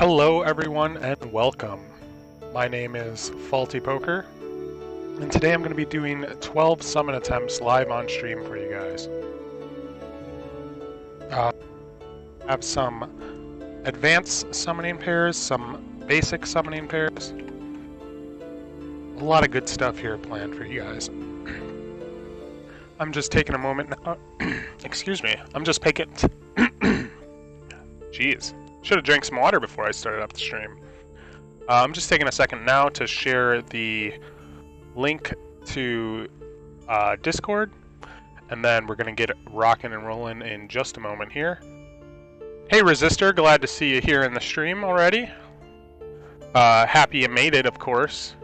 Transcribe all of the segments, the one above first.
Hello everyone and welcome. My name is Faulty Poker, and today I'm going to be doing 12 summon attempts live on stream for you guys. I have some advanced summoning pairs, some basic summoning pairs. A lot of good stuff here planned for you guys. I'm just taking a moment now. Excuse me. I'm just taking... Jeez. Should have drank some water before I started up the stream. I'm just taking a second now to share the link to Discord, and then we're going to get rocking and rolling in just a moment here. Hey Resistor, glad to see you here in the stream already. Happy you made it, of course.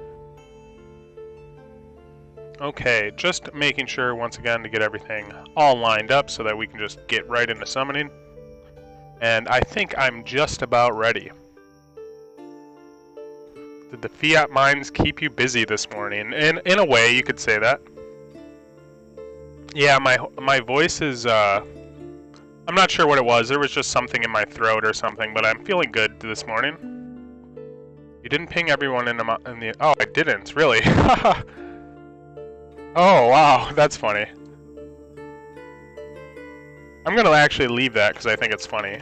Okay, just making sure once again to get everything all lined up so that we can just get right into summoning. And I think I'm just about ready. Did the fiat mines keep you busy this morning? In a way, you could say that. Yeah, my voice is, I'm not sure what it was. There was just something in my throat or something, but I'm feeling good this morning. You didn't ping everyone in the... Oh, I didn't, really? Oh, wow, that's funny. I'm gonna actually leave that because I think it's funny.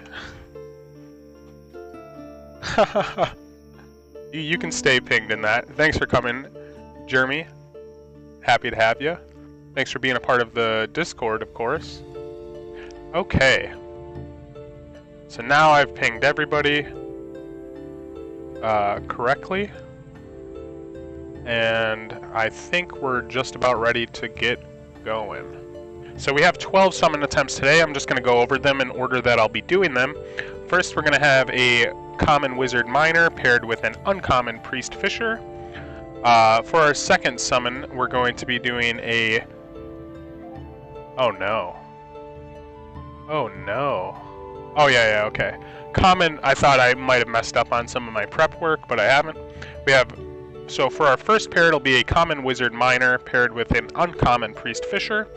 You can stay pinged in that. Thanks for coming, Jeremy. Happy to have you. Thanks for being a part of the Discord, of course. Okay. So now I've pinged everybody correctly. And I think we're just about ready to get going. So we have 12 summon attempts today. I'm just going to go over them in order that I'll be doing them. First, we're going to have a common wizard miner paired with an uncommon priest fisher. For our second summon, we're going to be doing a... Oh no. Oh no. Oh yeah, okay. Common, I thought I might have messed up on some of my prep work, but I haven't. We have... So for our first pair, it'll be a common wizard miner paired with an uncommon priest fisher.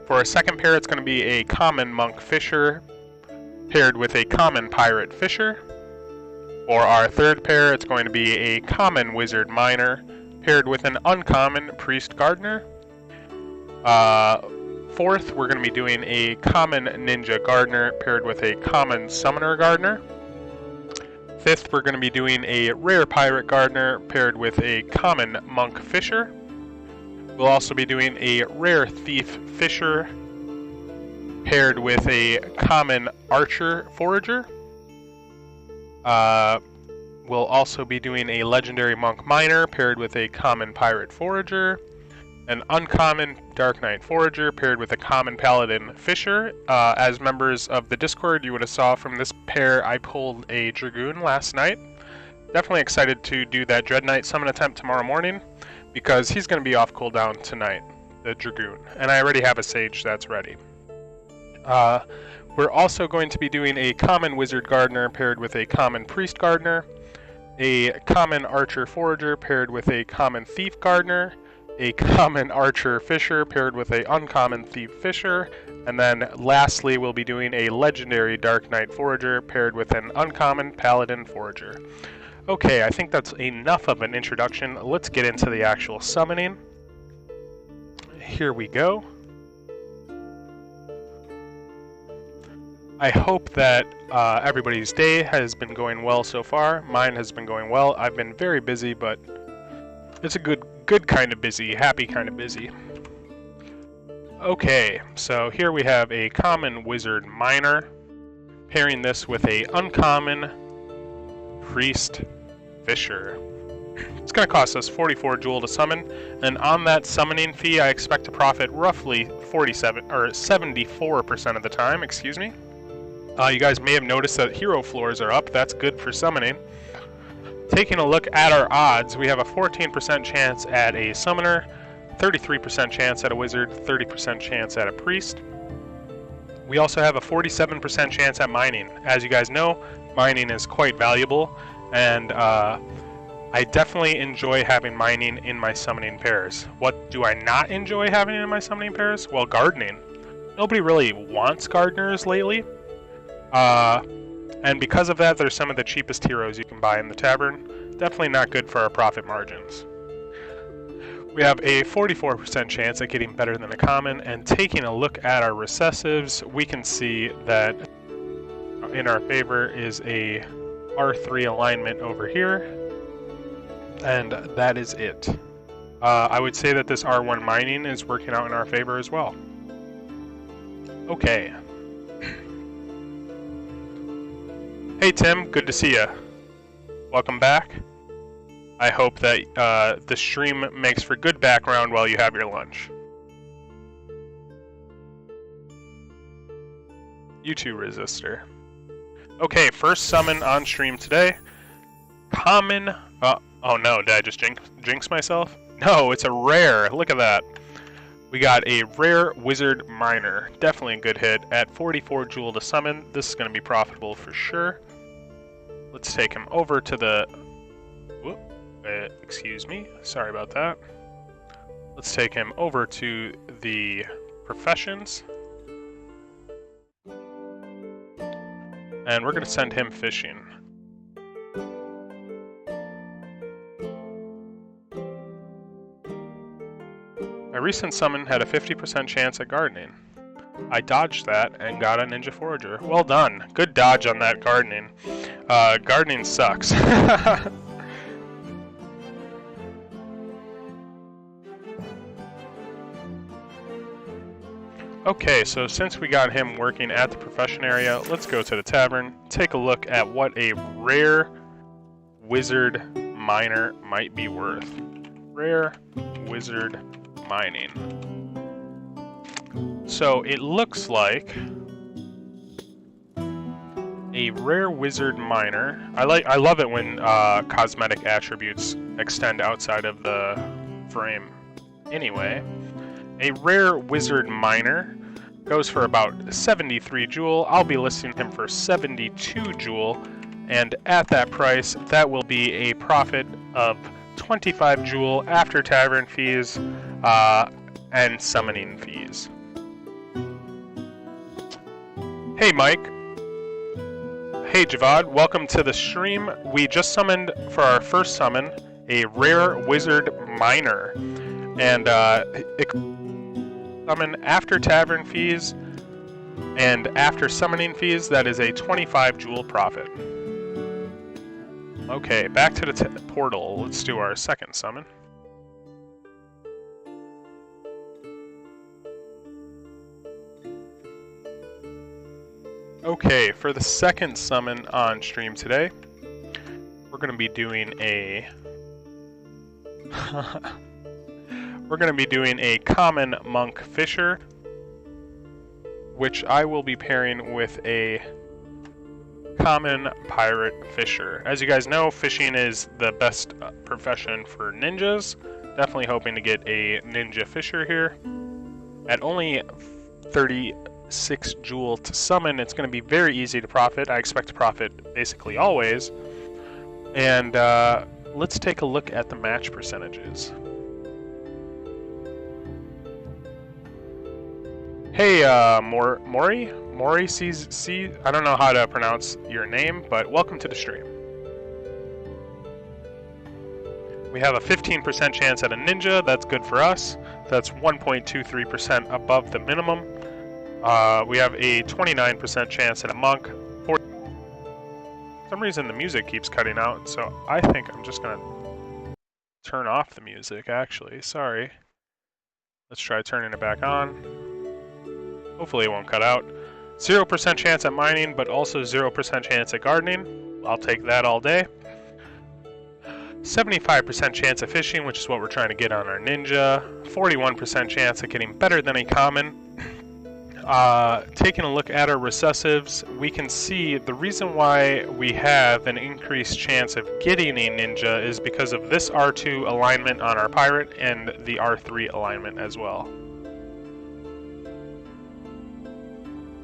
For our second pair, it's going to be a common monk fisher paired with a common pirate fisher. For our third pair, it's going to be a common wizard miner paired with an uncommon priest gardener. Fourth, we're going to be doing a common ninja gardener paired with a common summoner gardener. Fifth, we're going to be doing a rare pirate gardener paired with a common monk fisher. We'll also be doing a rare thief fisher paired with a common archer forager. We'll also be doing a legendary monk miner paired with a common pirate forager, an uncommon dark knight forager paired with a common paladin fisher. As members of the Discord, you would have saw from this pair I pulled a dragoon last night. Definitely excited to do that Dread Knight summon attempt tomorrow morning, because he's going to be off cooldown tonight, the Dragoon. And I already have a Sage that's ready. We're also going to be doing a common Wizard Gardener paired with a common Priest Gardener, a common Archer Forager paired with a common Thief Gardener, a common Archer Fisher paired with a uncommon Thief Fisher, and then lastly we'll be doing a legendary Dark Knight Forager paired with an uncommon Paladin Forager. Okay, I think that's enough of an introduction. Let's get into the actual summoning. Here we go. I hope that everybody's day has been going well so far. Mine has been going well. I've been very busy, but it's a good kind of busy, happy kind of busy. Okay, so here we have a common wizard miner, pairing this with a uncommon priest fisher. It's going to cost us 44 jewel to summon, and on that summoning fee I expect to profit roughly 74% of the time, excuse me. You guys may have noticed that hero floors are up. That's good for summoning. Taking a look at our odds, we have a 14% chance at a summoner, 33% chance at a wizard, 30% chance at a priest. We also have a 47% chance at mining. As you guys know, mining is quite valuable, and I definitely enjoy having mining in my summoning pairs. What do I not enjoy having in my summoning pairs? Well, gardening. Nobody really wants gardeners lately. And because of that, they're some of the cheapest heroes you can buy in the tavern. Definitely not good for our profit margins. We have a 44% chance at getting better than a common, and taking a look at our recessives, we can see that in our favor is a R3 alignment over here, and that is it. I would say that this R1 mining is working out in our favor as well. Okay. Hey Tim, good to see ya. Welcome back. I hope that the stream makes for good background while you have your lunch. You too, Resistor. Okay, first summon on stream today. Common. Oh no, did I just jinx myself? No, it's a rare. Look at that. We got a rare Wizard Miner. Definitely a good hit at 44 jewel to summon. This is going to be profitable for sure. Let's take him over to the... Whoop, excuse me. Sorry about that. Let's take him over to the professions. And we're going to send him fishing. My recent summon had a 50% chance at gardening. I dodged that and got a Ninja Forager. Well done. Good dodge on that gardening. Gardening sucks. Okay, so since we got him working at the profession area, let's go to the tavern, take a look at what a rare Wizard Miner might be worth. Rare Wizard Mining. So it looks like a rare Wizard Miner. I love it when cosmetic attributes extend outside of the frame. Anyway, a rare Wizard Miner goes for about 73 jewel. I'll be listing him for 72 jewel, and at that price, that will be a profit of 25 jewel after tavern fees and summoning fees. Hey Mike. Hey Javad, welcome to the stream. We just summoned for our first summon a rare Wizard Miner, and it summon after tavern fees and after summoning fees. That is a 25 jewel profit. Okay, back to the portal. Let's do our second summon. Okay, for the second summon on stream today, we're going to be doing a common monk fisher, which I will be pairing with a common pirate fisher. As you guys know, fishing is the best profession for ninjas. Definitely hoping to get a ninja fisher here. At only 36 jewel to summon, it's going to be very easy to profit. I expect to profit basically always. And let's take a look at the match percentages. Hey, Mori C. I don't know how to pronounce your name, but welcome to the stream. We have a 15% chance at a ninja. That's good for us. That's 1.23% above the minimum. We have a 29% chance at a monk. For some reason, the music keeps cutting out, so I think I'm just gonna turn off the music. Actually, sorry. Let's try turning it back on. Hopefully it won't cut out. 0% chance at mining, but also 0% chance at gardening. I'll take that all day. 75% chance at fishing, which is what we're trying to get on our ninja. 41% chance at getting better than a common. Taking a look at our recessives, we can see the reason why we have an increased chance of getting a ninja is because of this R2 alignment on our pirate and the R3 alignment as well.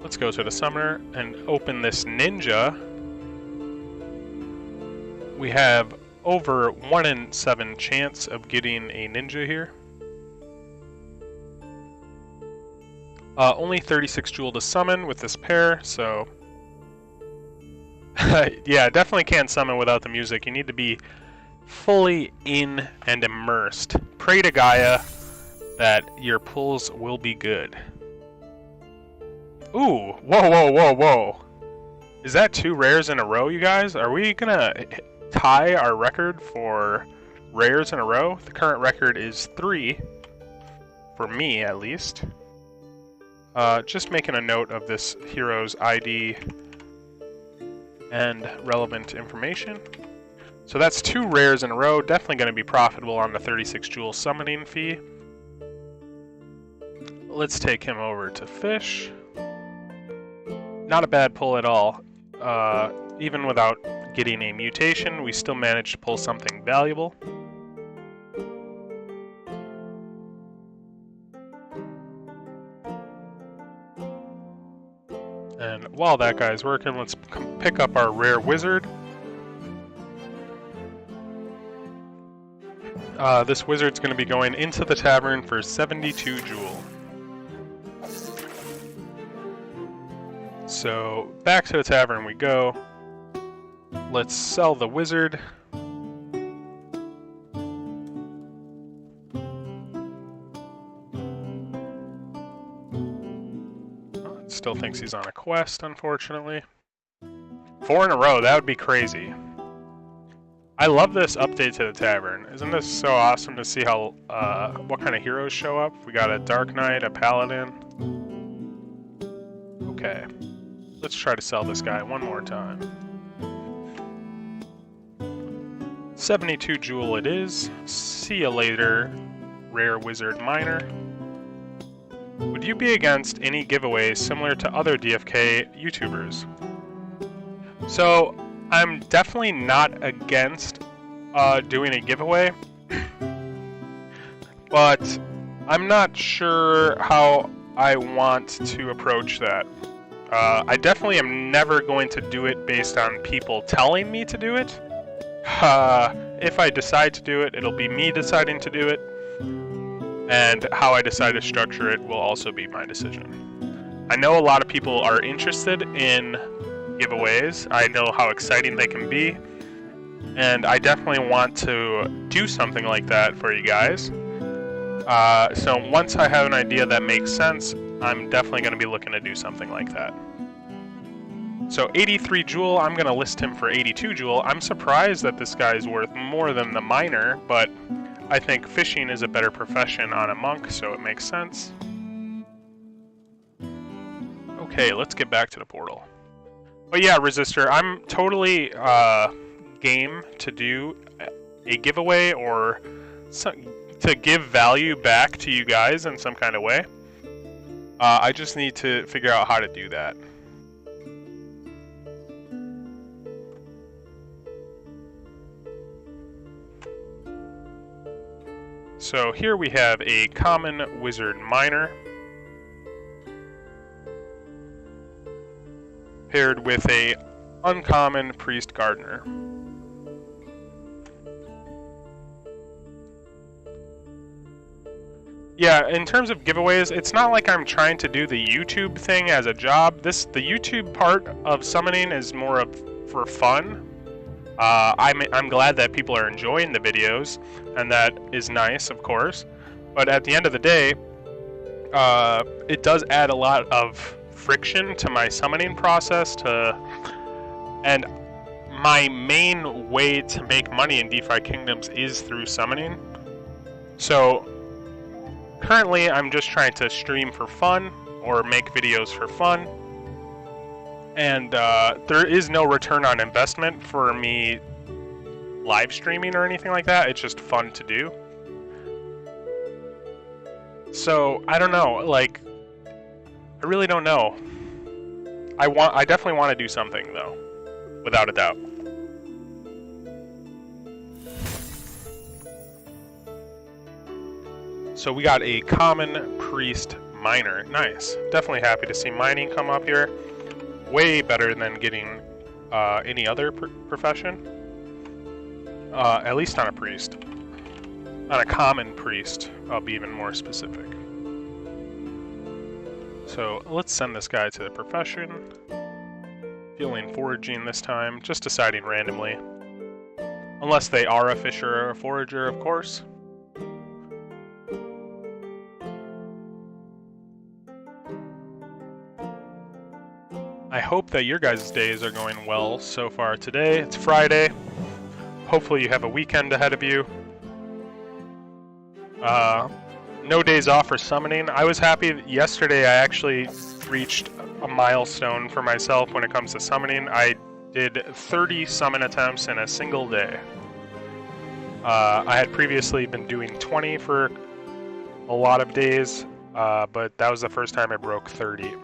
Let's go to the summoner and open this ninja. We have over 1 in 7 chance of getting a ninja here. Only 36 jewel to summon with this pair, so Yeah, definitely can't summon without the music. You need to be fully in and immersed. Pray to Gaia that your pulls will be good. Ooh, whoa, whoa, whoa, whoa. Is that 2 rares in a row, you guys? Are we gonna tie our record for rares in a row? The current record is 3, for me at least. Just making a note of this hero's ID and relevant information. So that's 2 rares in a row, definitely going to be profitable on the 36 jewel summoning fee. Let's take him over to fish. Not a bad pull at all. Even without getting a mutation, we still managed to pull something valuable. And while that guy's working, let's pick up our rare wizard. This wizard's going to be going into the tavern for 72 jewel. So back to the tavern we go. Let's sell the wizard. Still thinks he's on a quest, unfortunately. 4 in a row, that would be crazy. I love this update to the tavern. Isn't this so awesome to see how what kind of heroes show up? We got a Dark Knight, a Paladin. Okay. Let's try to sell this guy one more time. 72 jewel it is. See ya later, rare wizard miner. Would you be against any giveaways similar to other DFK YouTubers? So, I'm definitely not against doing a giveaway, but I'm not sure how I want to approach that. I definitely am never going to do it based on people telling me to do it. If I decide to do it, it'll be me deciding to do it. And how I decide to structure it will also be my decision. I know a lot of people are interested in giveaways. I know how exciting they can be. And I definitely want to do something like that for you guys. So once I have an idea that makes sense, I'm definitely going to be looking to do something like that. So 83 jewel, I'm going to list him for 82 jewel. I'm surprised that this guy is worth more than the miner, but I think fishing is a better profession on a monk, so it makes sense. Okay, let's get back to the portal. But yeah, Resistor, I'm totally game to do a giveaway or to give value back to you guys in some kind of way. I just need to figure out how to do that. So here we have a common wizard miner paired with a uncommon priest gardener. Yeah, in terms of giveaways, it's not like I'm trying to do the YouTube thing as a job. The YouTube part of summoning is more of for fun. I'm glad that people are enjoying the videos, and that is nice, of course. But at the end of the day, it does add a lot of friction to my summoning process. And my main way to make money in DeFi Kingdoms is through summoning. So currently, I'm just trying to stream for fun or make videos for fun. And there is no return on investment for me live streaming or anything like that. It's just fun to do. So I don't know, like, I really don't know. I definitely want to do something though, without a doubt. So we got a common priest miner. Nice. Definitely happy to see mining come up here. Way better than getting any other profession. At least on a priest. On a common priest, I'll be even more specific. So let's send this guy to the profession. feeling foraging this time, just deciding randomly. Unless they are a fisher or a forager, of course. I hope that your guys' days are going well so far today. It's Friday. Hopefully you have a weekend ahead of you. No days off for summoning. I was happy that yesterday I actually reached a milestone for myself when it comes to summoning. I did 30 summon attempts in a single day. I had previously been doing 20 for a lot of days, but that was the first time I broke 30.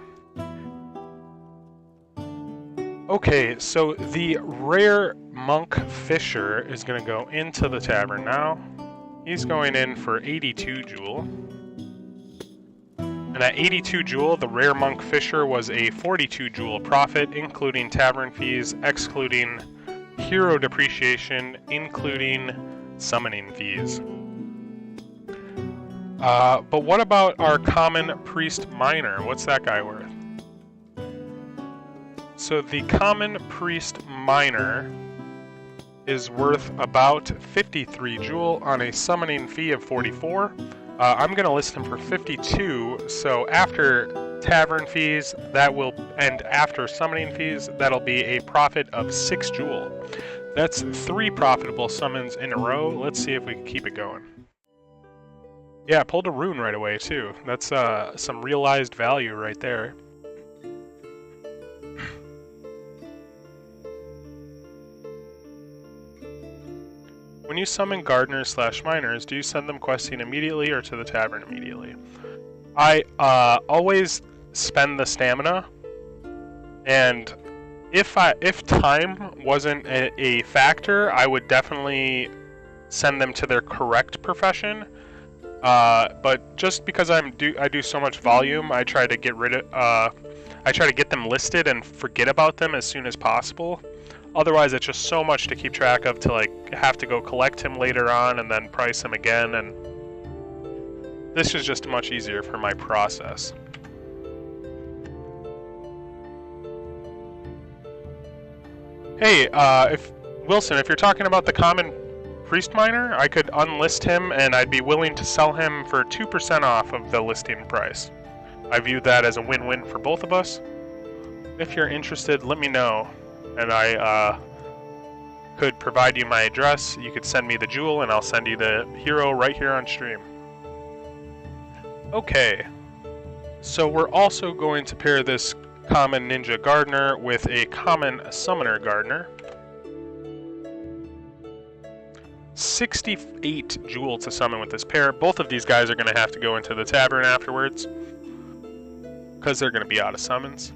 Okay, so the rare monk fisher is going to go into the tavern now. He's going in for 82 jewel. And at 82 jewel, the rare monk fisher was a 42 jewel profit, including tavern fees, excluding hero depreciation, including summoning fees. But what about our common priest miner? What's that guy worth? So the common priest miner is worth about 53 jewel on a summoning fee of 44. I'm going to list him for 52, so after tavern fees, and after summoning fees, that'll be a profit of 6 jewel. That's 3 profitable summons in a row. Let's see if we can keep it going. Yeah, pulled a rune right away too. That's some realized value right there. When you summon gardeners/miners, do you send them questing immediately or to the tavern immediately? I always spend the stamina, and if time wasn't a factor, I would definitely send them to their correct profession. But just because I do so much volume, I try to get them listed and forget about them as soon as possible. Otherwise, it's just so much to keep track of to have to go collect him later on and then price him again, and this is just much easier for my process. Hey, Wilson, if you're talking about the common priest miner, I could unlist him and I'd be willing to sell him for 2% off of the listing price. I view that as a win-win for both of us. If you're interested, let me know. And I could provide you my address. You could send me the jewel, and I'll send you the hero right here on stream. Okay, so we're also going to pair this common ninja gardener with a common summoner gardener. 68 jewel to summon with this pair. Both of these guys are going to have to go into the tavern afterwards, because they're going to be out of summons.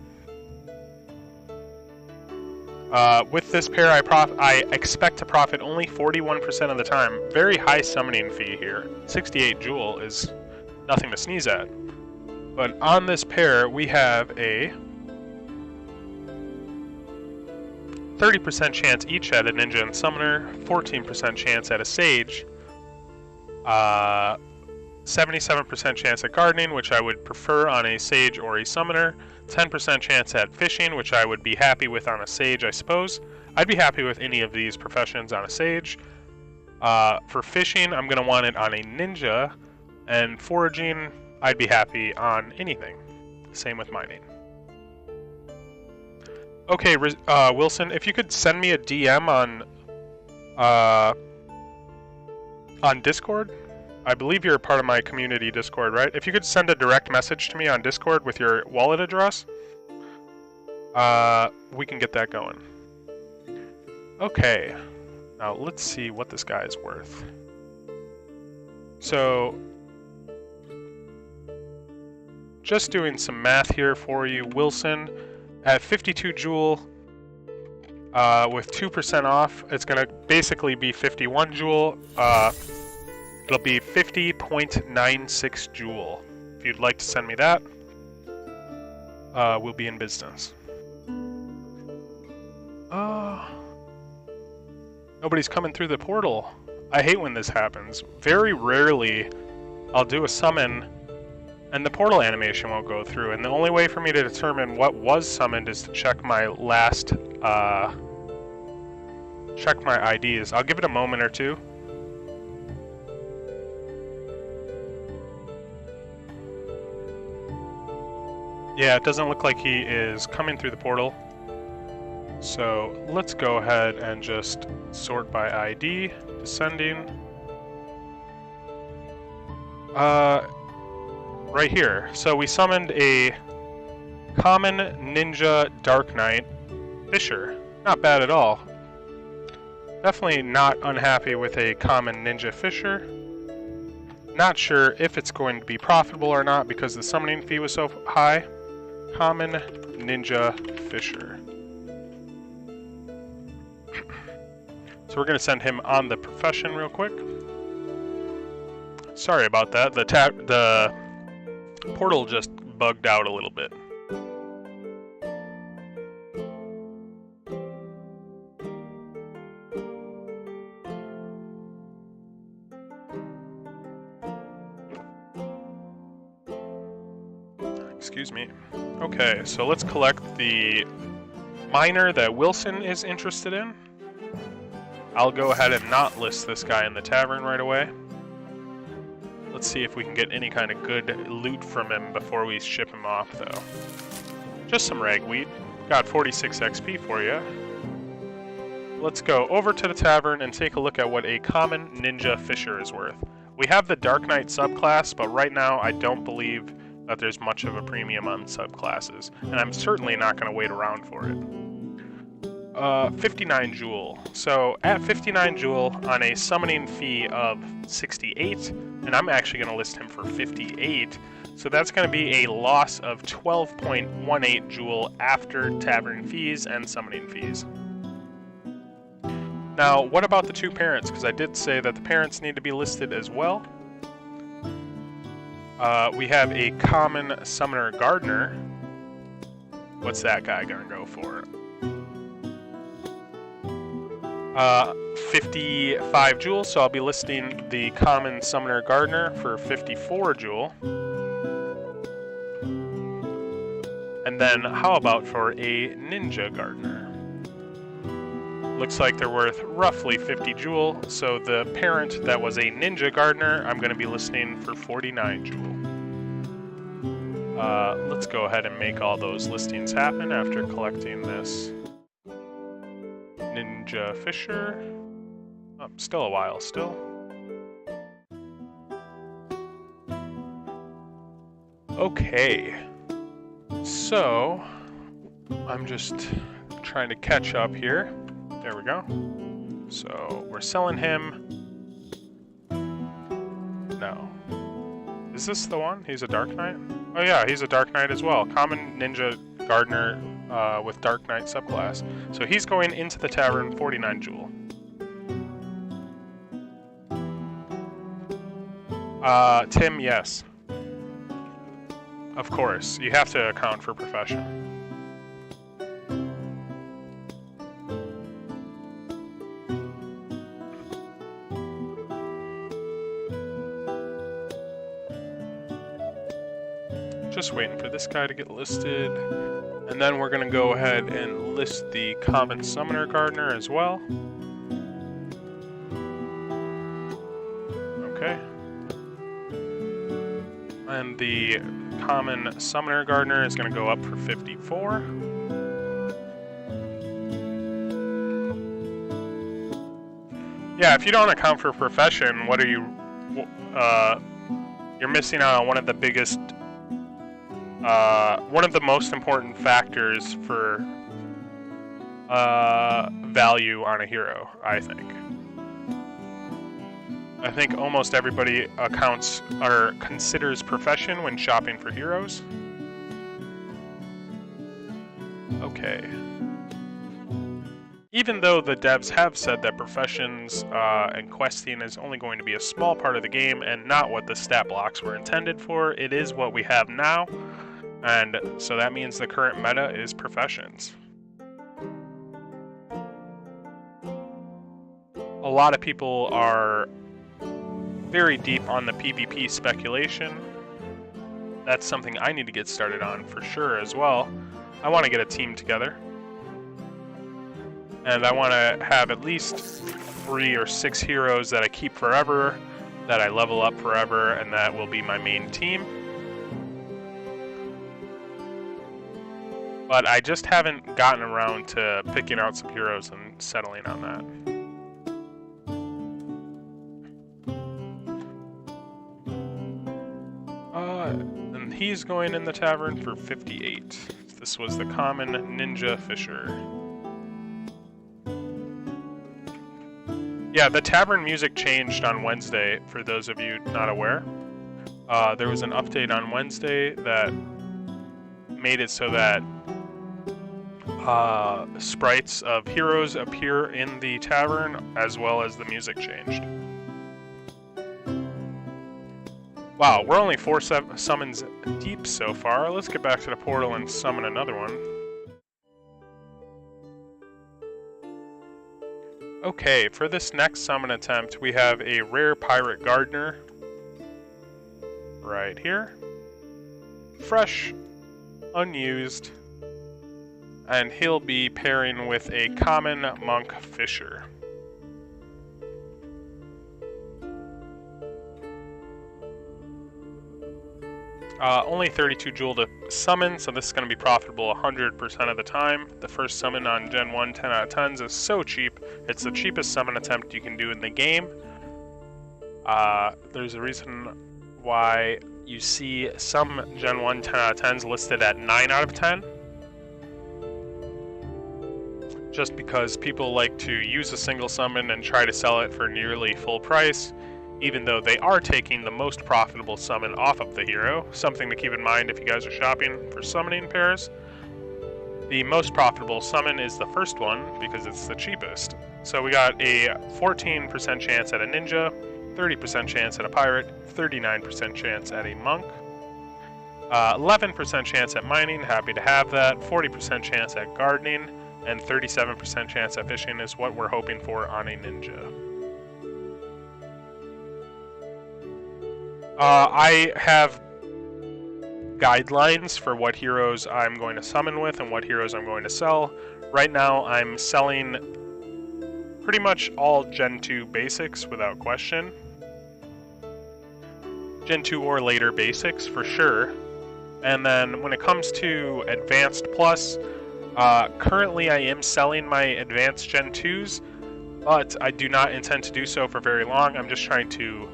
With this pair, I expect to profit only 41% of the time. Very high summoning fee here. 68 jewel is nothing to sneeze at. But on this pair, we have a 30% chance each at a ninja and summoner, 14% chance at a sage, 77% chance at gardening, which I would prefer on a sage or a summoner, 10% chance at fishing, which I would be happy with on a sage, I suppose. I'd be happy with any of these professions on a sage. For fishing, I'm going to want it on a ninja, and foraging, I'd be happy on anything. Same with mining. Okay, Wilson, if you could send me a DM on Discord. I believe you're a part of my community Discord, right? If you could send a direct message to me on Discord with your wallet address, we can get that going. Okay, now let's see what this guy is worth. So, just doing some math here for you, Wilson, at 52 jewel, with 2% off, it's going to basically be 51 jewel. It'll be 50.96 jewel. If you'd like to send me that, we'll be in business. Nobody's coming through the portal. I hate when this happens. Very rarely I'll do a summon And the portal animation won't go through, and the only way for me to determine what was summoned is to check my last, check my IDs. I'll give it a moment or two. Yeah, it doesn't look like he is coming through the portal. So let's go ahead and just sort by ID, descending. Right here. So we summoned a common ninja Dark Knight Fisher. Not bad at all. Definitely not unhappy with a common ninja Fisher. Not sure if it's going to be profitable or not because the summoning fee was so high. Common ninja Fisher. So we're going to send him on the profession real quick. Sorry about that. The portal just bugged out a little bit. Excuse me. Okay, so let's collect the miner that Wilson is interested in. I'll go ahead and not list this guy in the tavern right away. Let's see if we can get any kind of good loot from him before we ship him off, though. Just some ragweed. Got 46 XP for you. Let's go over to the tavern and take a look at what a common ninja Fisher is worth. We have the Dark Knight subclass, but right now I don't believe that there's much of a premium on subclasses, and I'm certainly not going to wait around for it. 59 jewel. So at 59 jewel on a summoning fee of 68, and I'm actually going to list him for 58, so that's going to be a loss of 12.18 jewel after tavern fees and summoning fees. Now, what about the two parents? Because I did say that the parents need to be listed as well. We have a common summoner gardener. What's that guy going to go for? 55 jewel, so I'll be listing the common summoner gardener for 54 jewel. And then how about for a ninja gardener? Looks like they're worth roughly 50 jewel, so the parent that was a ninja gardener, I'm going to be listing for 49 jewel. Let's go ahead and make all those listings happen after collecting this ninja Fisher. Oh, still a while still. Okay, so I'm just trying to catch up here. There we go. So we're selling him. No. Is this the one? He's a Dark Knight? Oh yeah, he's a Dark Knight as well. Common ninja gardener with Dark Knight subclass. So he's going into the tavern, 49 jewel. Tim, yes. Of course, you have to account for profession. Just waiting for this guy to get listed. And then we're going to go ahead and list the common summoner gardener as well. Okay. And the common summoner gardener is going to go up for 54. Yeah, if you don't account for profession, what are you... you're missing out on one of the biggest... one of the most important factors for value on a hero, I think. I think almost everybody accounts or considers profession when shopping for heroes. Okay. Even though the devs have said that professions and questing is only going to be a small part of the game and not what the stat blocks were intended for, it is what we have now. And so that means the current meta is professions. A lot of people are very deep on the PvP speculation. that's something I need to get started on for sure as well. I want to get a team together. And I want to have at least 3 or 6 heroes that I keep forever, that I level up forever, and that will be my main team. But I just haven't gotten around to picking out some heroes and settling on that. And he's going in the tavern for 58. This was the common ninja fisher. Yeah, the tavern music changed on Wednesday, for those of you not aware. There was an update on Wednesday that made it so that sprites of heroes appear in the tavern, as well as the music changed. Wow, we're only 4 summons deep so far. Let's get back to the portal and summon another one. Okay, for this next summon attempt, we have a rare pirate gardener right here. Fresh, unused, and he'll be pairing with a common monk fisher. Only 32 jewel to summon, so this is going to be profitable 100% of the time. The first summon on Gen 1 10 out of 10s is so cheap. It's the cheapest summon attempt you can do in the game. There's a reason why you see some Gen 1 10 out of 10s listed at 9 out of 10. Just because people like to use a single summon and try to sell it for nearly full price, even though they are taking the most profitable summon off of the hero. Something to keep in mind if you guys are shopping for summoning pairs. The most profitable summon is the first one because it's the cheapest. So we got a 14% chance at a ninja, 30% chance at a pirate, 39% chance at a monk, 11% chance at mining, happy to have that, 40% chance at gardening, and 37% chance at fishing is what we're hoping for on a ninja. I have guidelines for what heroes I'm going to summon with and what heroes I'm going to sell. Right now I'm selling pretty much all Gen 2 basics without question. Gen 2 or later basics for sure. And then when it comes to Advanced Plus, currently I am selling my Advanced Gen 2s, but I do not intend to do so for very long. I'm just trying to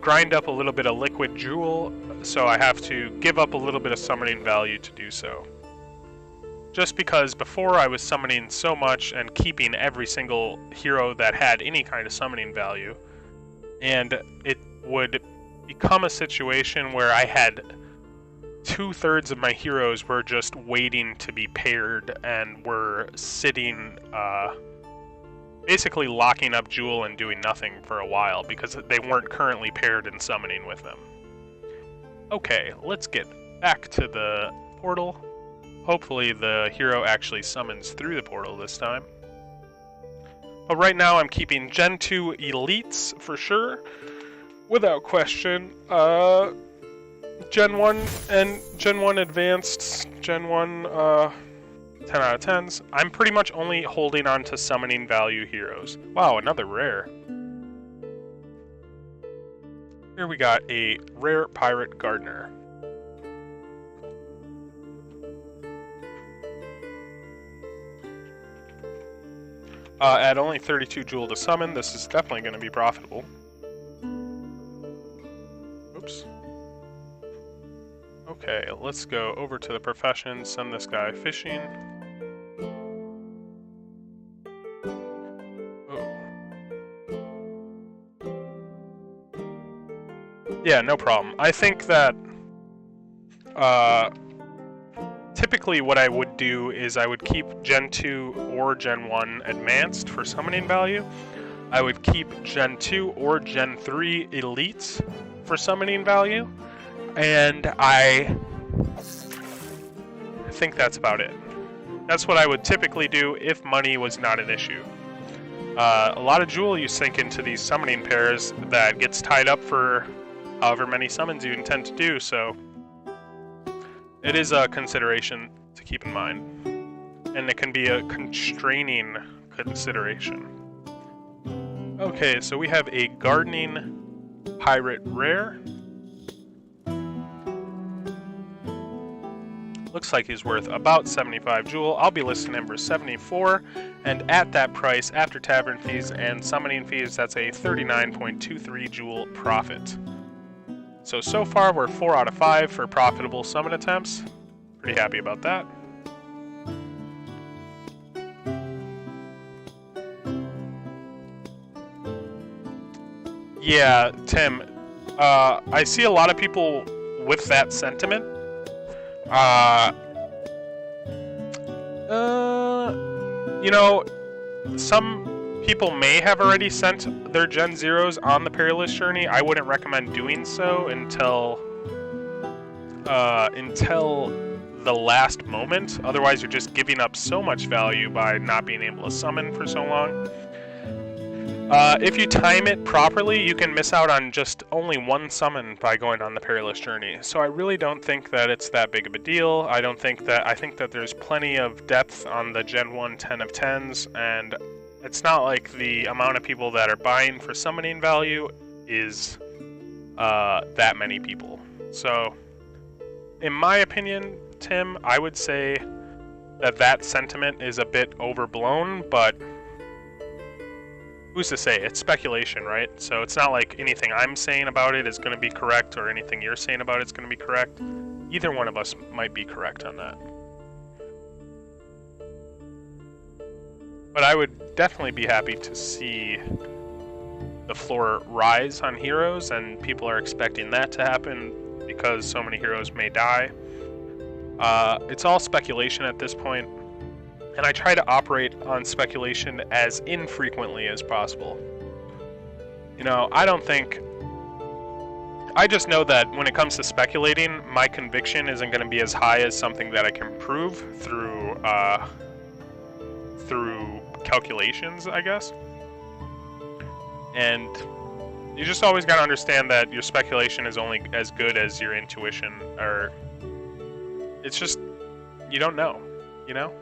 grind up a little bit of liquid jewel, so I have to give up a little bit of summoning value to do so. Just because before I was summoning so much and keeping every single hero that had any kind of summoning value, and it would become a situation where I had 2/3 of my heroes were just waiting to be paired and were sitting, basically locking up Jewel and doing nothing for a while because they weren't currently paired and summoning with them. Okay, let's get back to the portal. Hopefully the hero actually summons through the portal this time. But right now I'm keeping Gen 2 elites for sure, without question. Gen 1 and Gen 1 advanced, Gen 1 10 out of 10s. I'm pretty much only holding on to summoning value heroes. Wow, another rare. Here we got a rare pirate gardener. At only 32 jewel to summon, this is definitely going to be profitable. Oops. Okay, let's go over to the profession, send this guy fishing. Oh. Yeah, no problem. I think that typically what I would do is I would keep Gen 2 or Gen 1 advanced for summoning value. I would keep Gen 2 or Gen 3 elites for summoning value. And I think that's about it. That's what I would typically do if money was not an issue. A lot of jewel you sink into these summoning pairs that gets tied up for however many summons you intend to do, so It is a consideration to keep in mind, and it can be a constraining consideration. Okay, so we have a gardening pirate rare. Looks like he's worth about 75 jewel. I'll be listing him for 74, and at that price, after tavern fees and summoning fees, that's a 39.23 jewel profit. So far we're 4 out of 5 for profitable summon attempts. Pretty happy about that. Yeah, Tim, I see a lot of people with that sentiment. You know, some people may have already sent their Gen Zeros on the Perilous Journey. I wouldn't recommend doing so until the last moment. Otherwise, you're just giving up so much value by not being able to summon for so long. If you time it properly, you can miss out on just only one summon by going on the Perilous Journey. So I really don't think that it's that big of a deal. I think that there's plenty of depth on the Gen 1 10 of 10s, and it's not like the amount of people that are buying for summoning value is that many people. So, in my opinion, Tim, I would say that sentiment is a bit overblown, but who's to say? It's speculation, right? So it's not like anything I'm saying about it is going to be correct or anything you're saying about it's going to be correct. Either one of us might be correct on that. But I would definitely be happy to see the floor rise on heroes, and people are expecting that to happen because so many heroes may die. It's all speculation at this point. And I try to operate on speculation as infrequently as possible. You know, I just know that when it comes to speculating, my conviction isn't going to be as high as something that I can prove through calculations, I guess. And you just always got to understand that your speculation is only as good as your intuition, or it's just, you don't know, you know?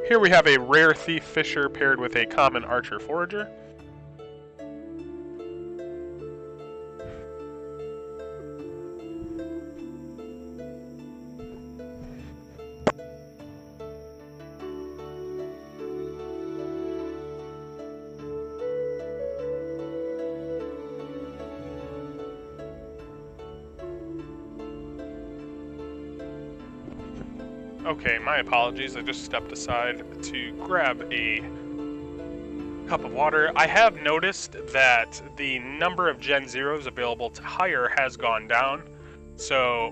Here we have a rare thief fisher paired with a common archer forager. Okay, my apologies. I just stepped aside to grab a cup of water. I have noticed that the number of Gen Zeros available to hire has gone down. So,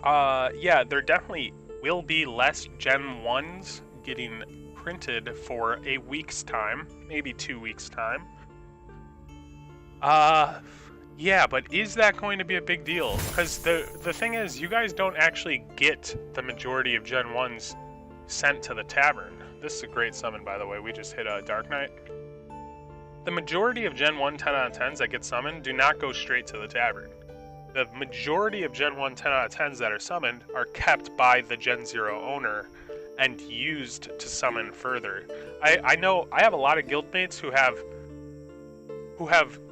yeah, there definitely will be less Gen 1s getting printed for a week's time, maybe 2 weeks' time. Yeah, but is that going to be a big deal? Because the thing is, you guys don't actually get the majority of Gen 1s sent to the tavern. This is a great summon, by the way. We just hit a Dark Knight. The majority of Gen 1 10 out of 10s that get summoned do not go straight to the tavern. The majority of Gen 1 10 out of 10s that are summoned are kept by the Gen 0 owner and used to summon further. I know I have a lot of guildmates who have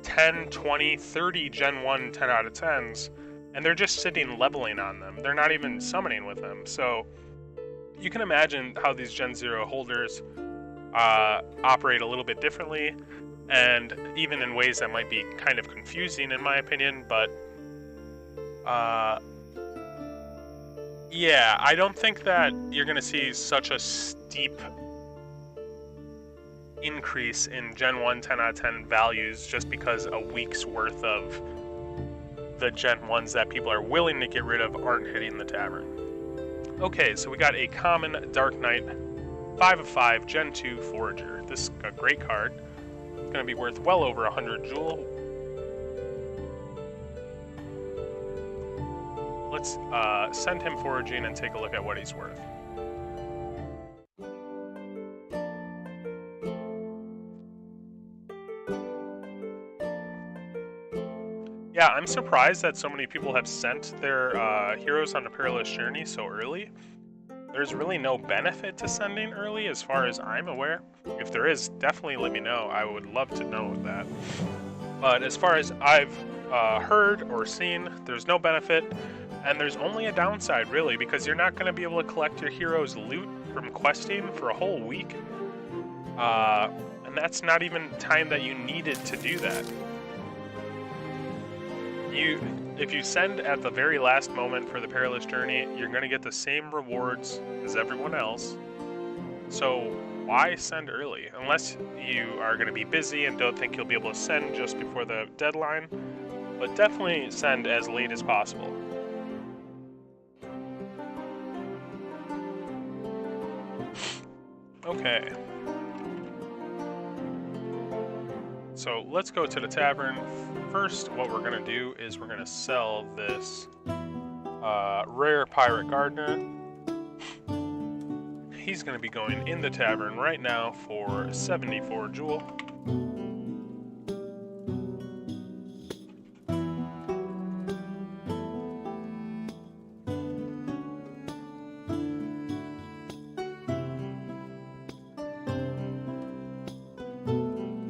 10, 20, 30 Gen 1 10 out of 10s, and they're just sitting leveling on them. They're not even summoning with them. So you can imagine how these Gen 0 holders operate a little bit differently, and even in ways that might be kind of confusing in my opinion, but yeah, I don't think that you're going to see such a steep increase in Gen 1 10 out of 10 values just because a week's worth of the Gen 1s that people are willing to get rid of aren't hitting the tavern. Okay, so we got a common Dark Knight 5 of 5 Gen 2 Forager. This is a great card. It's going to be worth well over 100 jewel. Let's send him foraging and take a look at what he's worth. Yeah, Yeah, I'm surprised that so many people have sent their heroes on a perilous journey so early. There's really no benefit to sending early as far as I'm aware. If there is, definitely let me know. I would love to know that. But as far as I've heard or seen, there's no benefit, and there's only a downside really, because you're not going to be able to collect your hero's loot from questing for a whole week. And that's not even time that you needed to do that. If you send at the very last moment for the perilous journey, you're going to get the same rewards as everyone else. So why send early? Unless you are going to be busy and don't think you'll be able to send just before the deadline. But definitely send as late as possible. Okay. So let's go to the tavern. First, what we're going to do is we're going to sell this rare pirate gardener. He's going to be going in the tavern right now for 74 jewel.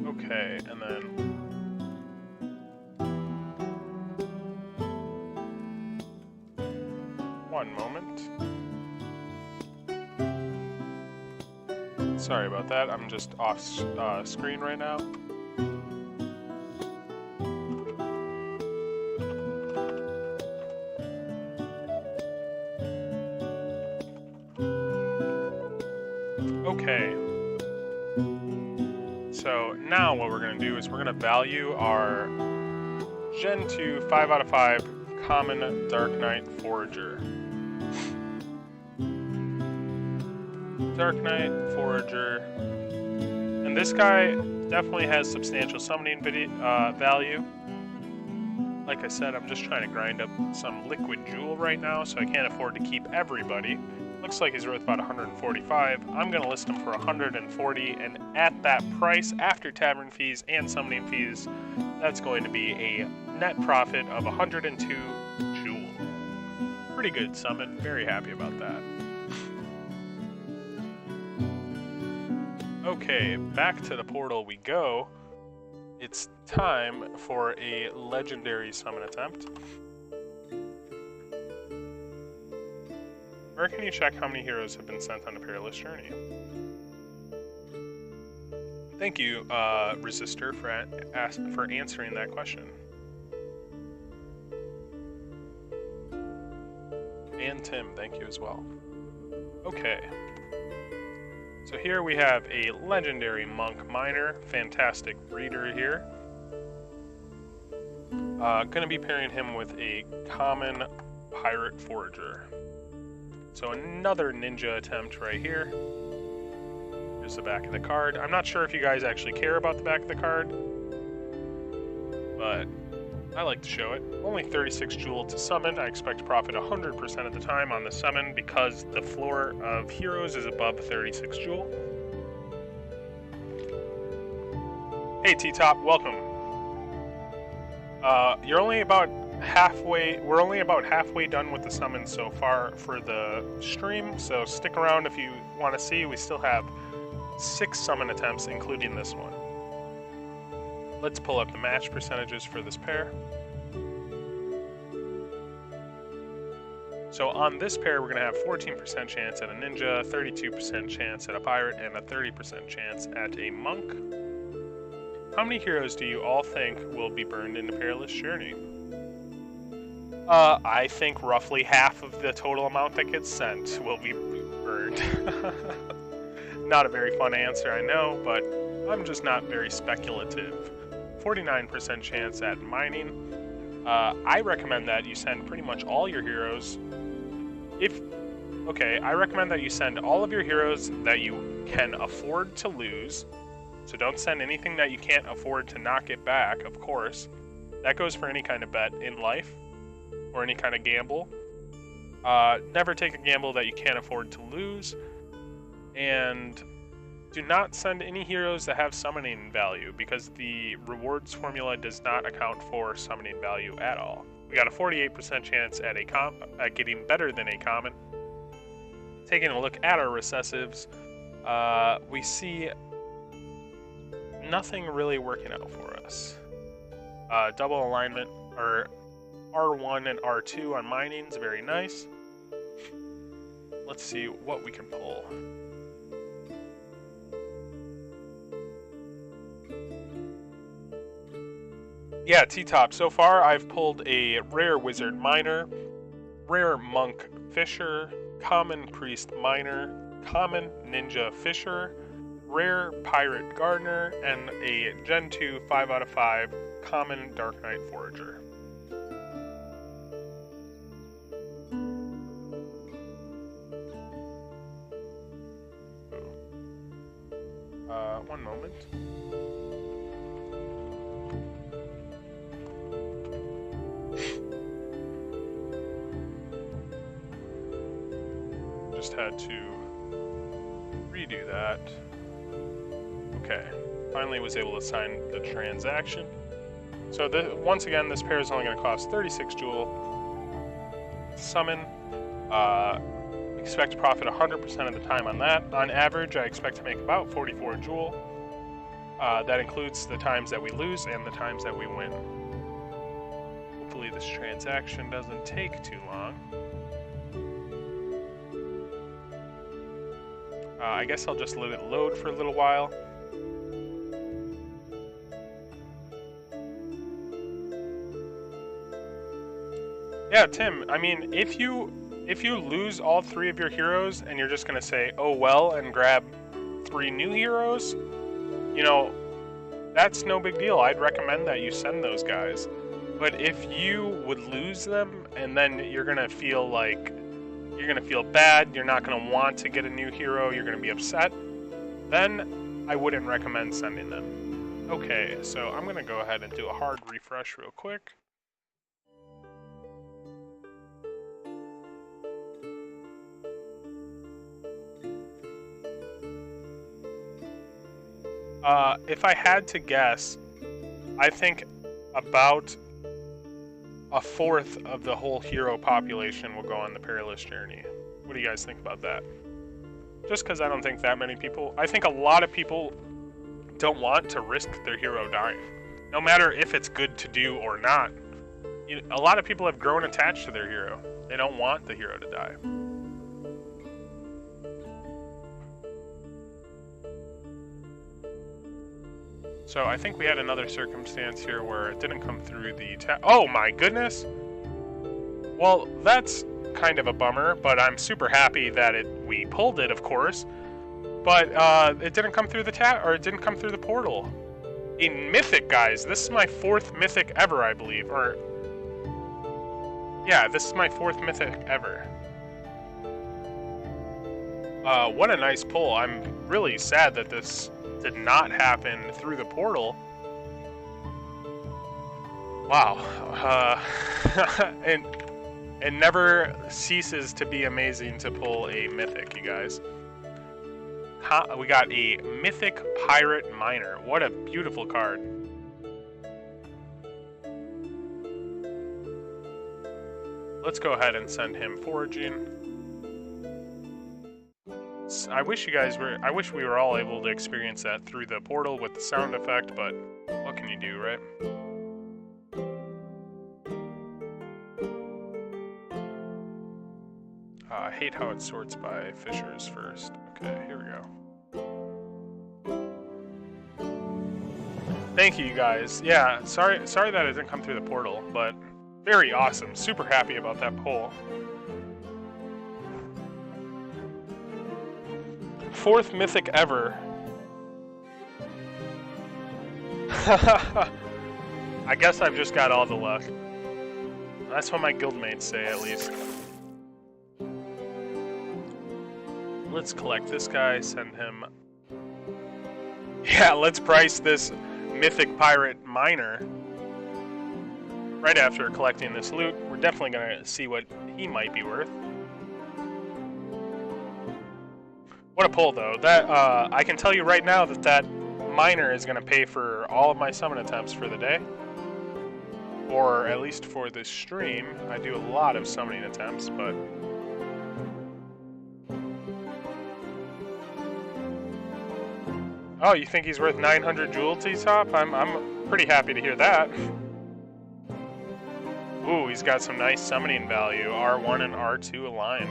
Okay, and then one moment. Sorry about that, I'm just off screen right now. Okay. So now what we're going to do is we're going to value our Gen 2 5 out of 5 Common Dark Knight Forager. Dark Knight Forager. And this guy definitely has substantial summoning value. Like I said, I'm just trying to grind up some liquid jewel right now, so I can't afford to keep everybody. Looks like he's worth about 145. I'm going to list him for 140, and at that price, after tavern fees and summoning fees, that's going to be a net profit of 102 jewel. Pretty good summon, very happy about that. Okay, back to the portal we go. It's time for a legendary summon attempt. Where can you check how many heroes have been sent on a perilous journey? Thank you, Resistor, for answering that question. And Tim, thank you as well. Okay. So here we have a legendary monk miner, fantastic breeder here. Gonna be pairing him with a common pirate forager. So another ninja attempt right here. Here's the back of the card. I'm not sure if you guys actually care about the back of the card, but I like to show it. Only 36 jewel to summon. I expect to profit 100% of the time on the summon because the floor of heroes is above 36 jewel. Hey T-Top, welcome. You're only about halfway, we're only about halfway done with the summon so far for the stream, so stick around if you want to see. We still have 6 summon attempts, including this one. Let's pull up the match percentages for this pair. So on this pair, we're going to have 14% chance at a ninja, 32% chance at a pirate, and a 30% chance at a monk. How many heroes do you all think will be burned in the perilous journey? I think roughly half of the total amount that gets sent will be burned. Not a very fun answer, I know, but I'm just not very speculative. 49% chance at mining. I recommend that you send pretty much all your heroes. I recommend that you send all of your heroes that you can afford to lose. So don't send anything that you can't afford to not get back, of course. That goes for any kind of bet in life, or any kind of gamble. Never take a gamble that you can't afford to lose. And Do not send any heroes that have summoning value because the rewards formula does not account for summoning value at all. We got a 48% chance at getting better than a common. Taking a look at our recessives, we see nothing really working out for us. Double alignment, or R1 and R2 on mining is very nice. Let's see what we can pull. Yeah, T-Top. So far, I've pulled a rare Wizard Miner, rare Monk Fisher, common Priest Miner, common Ninja Fisher, rare Pirate Gardener, and a Gen 2 5 out of 5 common Dark Knight Forager. One moment. Just had to redo that. Okay, finally was able to sign the transaction. So once again, this pair is only going to cost 36 jewel. Summon. Expect to profit 100% of the time on that. On average, I expect to make about 44 jewel. That includes the times that we lose and the times that we win. Hopefully this transaction doesn't take too long. I guess I'll just let it load for a little while. Yeah, Tim, I mean, if you lose all 3 of your heroes and you're just going to say, oh well, and grab 3 new heroes, you know, that's no big deal. I'd recommend that you send those guys. But if you would lose them and then you're going to feel like, you're going to feel bad, you're not going to want to get a new hero, you're going to be upset, then I wouldn't recommend sending them. Okay, so I'm going to go ahead and do a hard refresh real quick. If I had to guess, I think about a fourth of the whole hero population will go on the perilous journey. What do you guys think about that? Just because I don't think that many people... I think a lot of people don't want to risk their hero dying. No matter if it's good to do or not. A lot of people have grown attached to their hero. They don't want the hero to die. So I think we had another circumstance here where it didn't come through the oh my goodness! Well, that's kind of a bummer, but I'm super happy that we pulled it, of course. But it didn't come through the it didn't come through the portal. In Mythic, guys, this is my 4th Mythic ever, I believe. Or yeah, this is my 4th Mythic ever. What a nice pull. I'm really sad that this did not happen through the portal. Wow. And it never ceases to be amazing to pull a Mythic, you guys. We got a Mythic Pirate Miner. What a beautiful card. Let's go ahead and send him foraging. I wish we were all able to experience that through the portal with the sound effect, but what can you do, right? I hate how it sorts by fishers first. Okay, here we go. Thank you, you guys. Yeah, sorry that it didn't come through the portal, but very awesome. Super happy about that pull. 4th Mythic ever. I guess I've just got all the luck. That's what my guildmates say, at least. Let's collect this guy, send him... Yeah, let's price this Mythic Pirate Miner. Right after collecting this loot, we're definitely going to see what he might be worth. What a pull, though. That I can tell you right now that that miner is going to pay for all of my summon attempts for the day. Or at least for this stream. I do a lot of summoning attempts, but... Oh, you think he's worth 900 jewel, T-Top? I'm pretty happy to hear that. Ooh, he's got some nice summoning value. R1 and R2 aligned.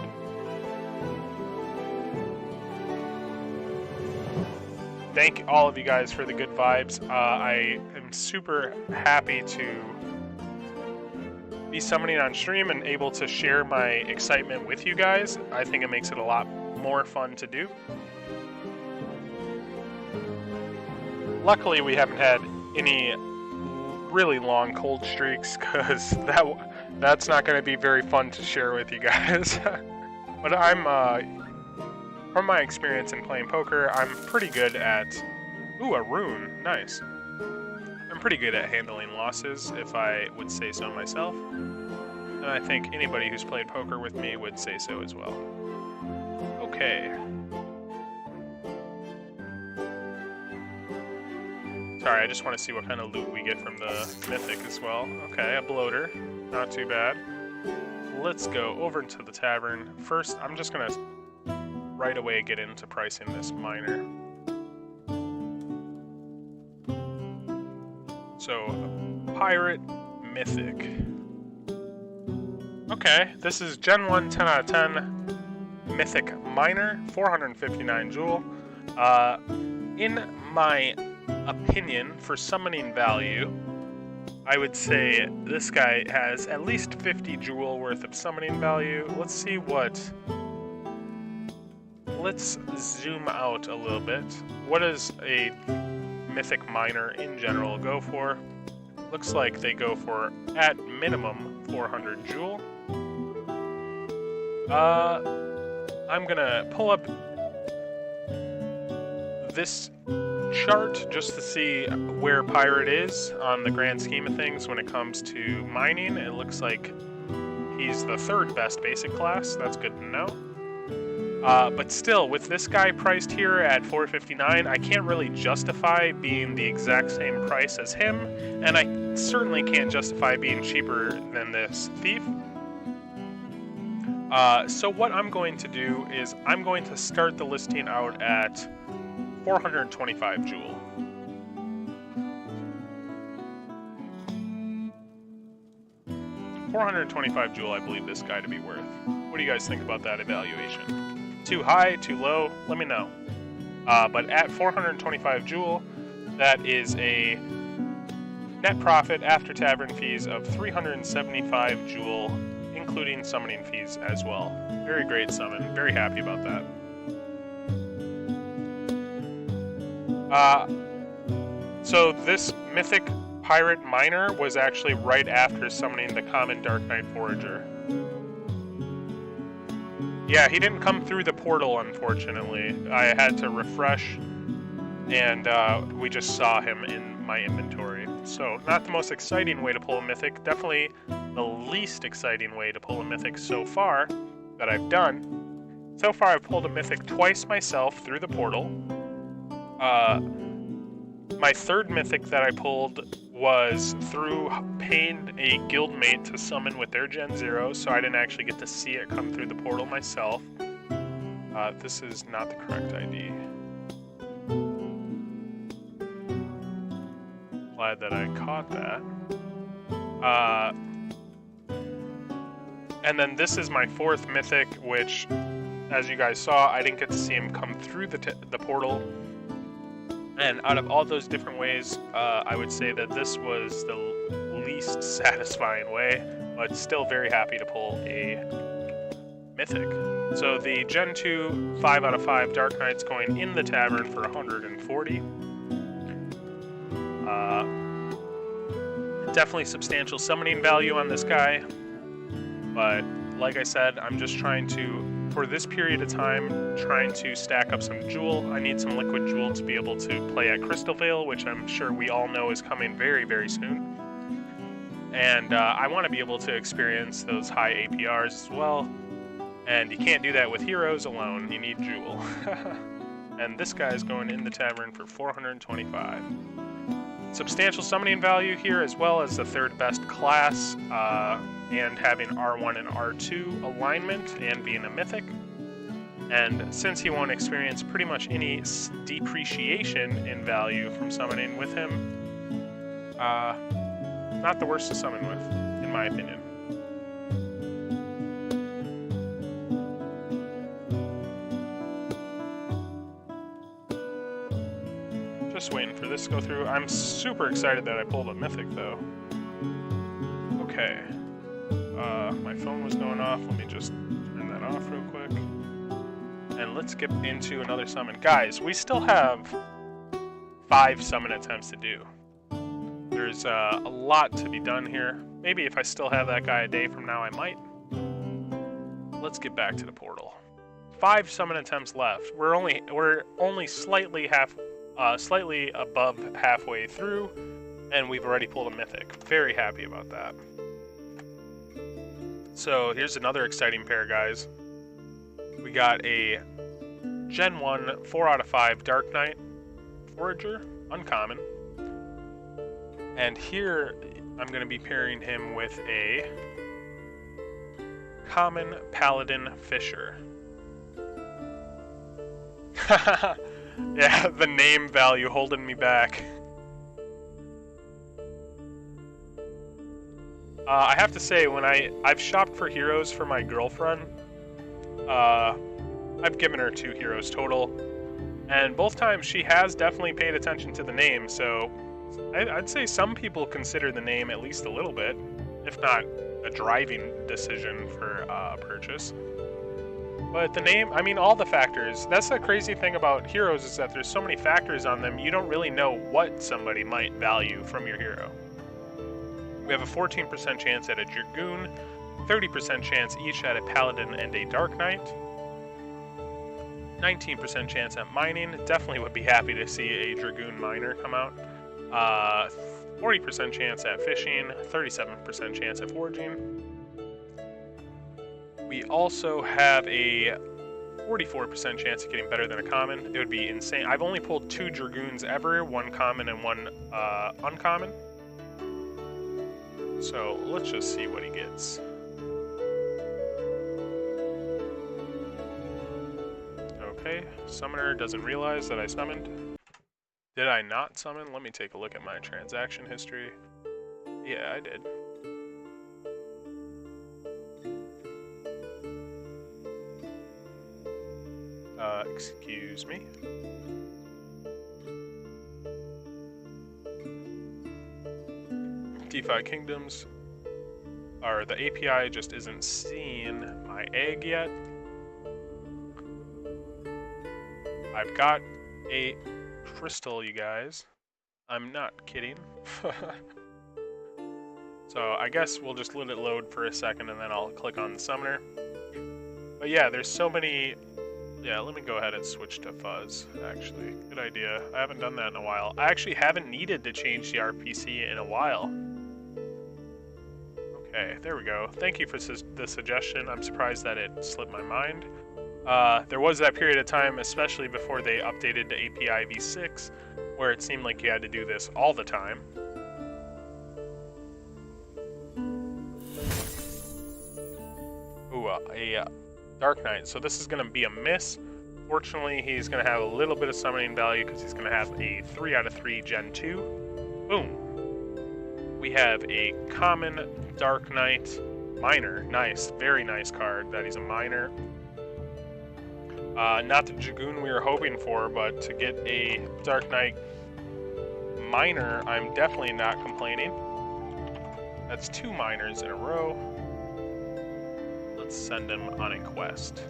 Thank all of you guys for the good vibes. I am super happy to be summoning on stream and able to share my excitement with you guys. I think it makes it a lot more fun to do. Luckily, we haven't had any really long cold streaks, because that's not going to be very fun to share with you guys. But I'm, from my experience in playing poker, I'm pretty good at... Ooh, a rune. Nice. I'm pretty good at handling losses, if I would say so myself. And I think anybody who's played poker with me would say so as well. Okay. Sorry, I just want to see what kind of loot we get from the Mythic as well. Okay, a bloater. Not too bad. Let's go over to the tavern. First, I'm just going to right away get into pricing this miner. So, Pirate Mythic. Okay, this is Gen 1 10 out of 10 Mythic Miner, 459 jewel. In my opinion, for summoning value, I would say this guy has at least 50 jewel worth of summoning value. Let's see what... Let's zoom out a little bit. What does a Mythic Miner in general go for? Looks like they go for, at minimum, 400 jewel. I'm gonna pull up this chart just to see where Pirate is on the grand scheme of things when it comes to mining. It looks like he's the third best basic class. That's good to know. But still, with this guy priced here at 459, I can't really justify being the exact same price as him, and I certainly can't justify being cheaper than this thief. So what I'm going to do is I'm going to start the listing out at 425 jewel. $425 jewel, I believe this guy to be worth. What do you guys think about that evaluation? Too high, too low? Let me know. But at 425 jewel, that is a net profit after tavern fees of 375 jewel, including summoning fees as well. Very great summon. Very happy about that. So this Mythic Pirate Miner was actually right after summoning the common Dark Knight Forager. Yeah, he didn't come through the portal, unfortunately. I had to refresh, and we just saw him in my inventory. So, not the most exciting way to pull a Mythic. Definitely the least exciting way to pull a Mythic so far that I've done. So far, I've pulled a Mythic twice myself through the portal. My third Mythic that I pulled was through paying a guildmate to summon with their Gen 0, so I didn't actually get to see it come through the portal myself. This is not the correct ID. Glad that I caught that. And then this is my fourth Mythic, which, as you guys saw, I didn't get to see him come through the portal. And out of all those different ways, I would say that this was the least satisfying way, but still very happy to pull a Mythic. So the Gen 2 5 out of 5 Dark Knights going in the tavern for 140. Definitely substantial summoning value on this guy, but like I said, I'm just trying to, for this period of time, trying to stack up some jewel. I need some liquid jewel to be able to play at Crystal Vale, which I'm sure we all know is coming very, very soon. And I want to be able to experience those high APRs as well. And you can't do that with heroes alone, you need Jewel. And this guy's going in the tavern for 425. Substantial summoning value here, as well as the third best class, and having R1 and R2 alignment and being a Mythic. And since he won't experience pretty much any depreciation in value from summoning with him, not the worst to summon with, in my opinion. Just waiting for this to go through. I'm super excited that I pulled a Mythic, though. Okay. My phone was going off. Let me just turn that off real quick. And let's get into another summon. Guys, we still have 5 summon attempts to do. There's a lot to be done here. Maybe if I still have that guy a day from now, I might. Let's get back to the portal. 5 summon attempts left. We're only slightly above halfway through, and we've already pulled a Mythic. Very happy about that. So here's another exciting pair, guys. We got a Gen 1 4 out of 5 Dark Knight Forager, uncommon. And here I'm going to be pairing him with a common Paladin Fisher. Yeah, the name value holding me back. I have to say, when I've shopped for heroes for my girlfriend, I've given her 2 heroes total, and both times she has definitely paid attention to the name, so I'd say some people consider the name at least a little bit, if not a driving decision for purchase. But the name, I mean, all the factors. That's the crazy thing about heroes, is that there's so many factors on them, you don't really know what somebody might value from your hero. We have a 14% chance at a Dragoon, 30% chance each at a Paladin and a Dark Knight, 19% chance at mining. Definitely would be happy to see a Dragoon miner come out. 40% chance at fishing, 37% chance at foraging. We also have a 44% chance of getting better than a common. It would be insane. I've only pulled 2 Dragoons ever, 1 common and 1 uncommon. So let's just see what he gets. Okay, summoner doesn't realize that I summoned. Did I not summon? Let me take a look at my transaction history. Yeah, I did. Excuse me. DeFi Kingdoms, or the API just isn't seeing my egg yet. I've got a crystal, you guys. I'm not kidding. So I guess we'll just let it load for a second and then I'll click on the summoner. But yeah, there's so many. Yeah, let me go ahead and switch to fuzz, actually. Good idea. I haven't done that in a while. I actually haven't needed to change the RPC in a while. Okay, there we go. Thank you for the suggestion. I'm surprised that it slipped my mind. There was that period of time, especially before they updated to API v6, where it seemed like you had to do this all the time. Ooh, a Dark Knight. So this is going to be a miss. Fortunately, he's going to have a little bit of summoning value because he's going to have a 3 out of 3 Gen 2. Boom. We have a common Dark Knight miner. Nice. Very nice card that he's a miner. Not the Dragoon we were hoping for, but to get a Dark Knight miner, I'm definitely not complaining. That's 2 miners in a row. Let's send him on a quest.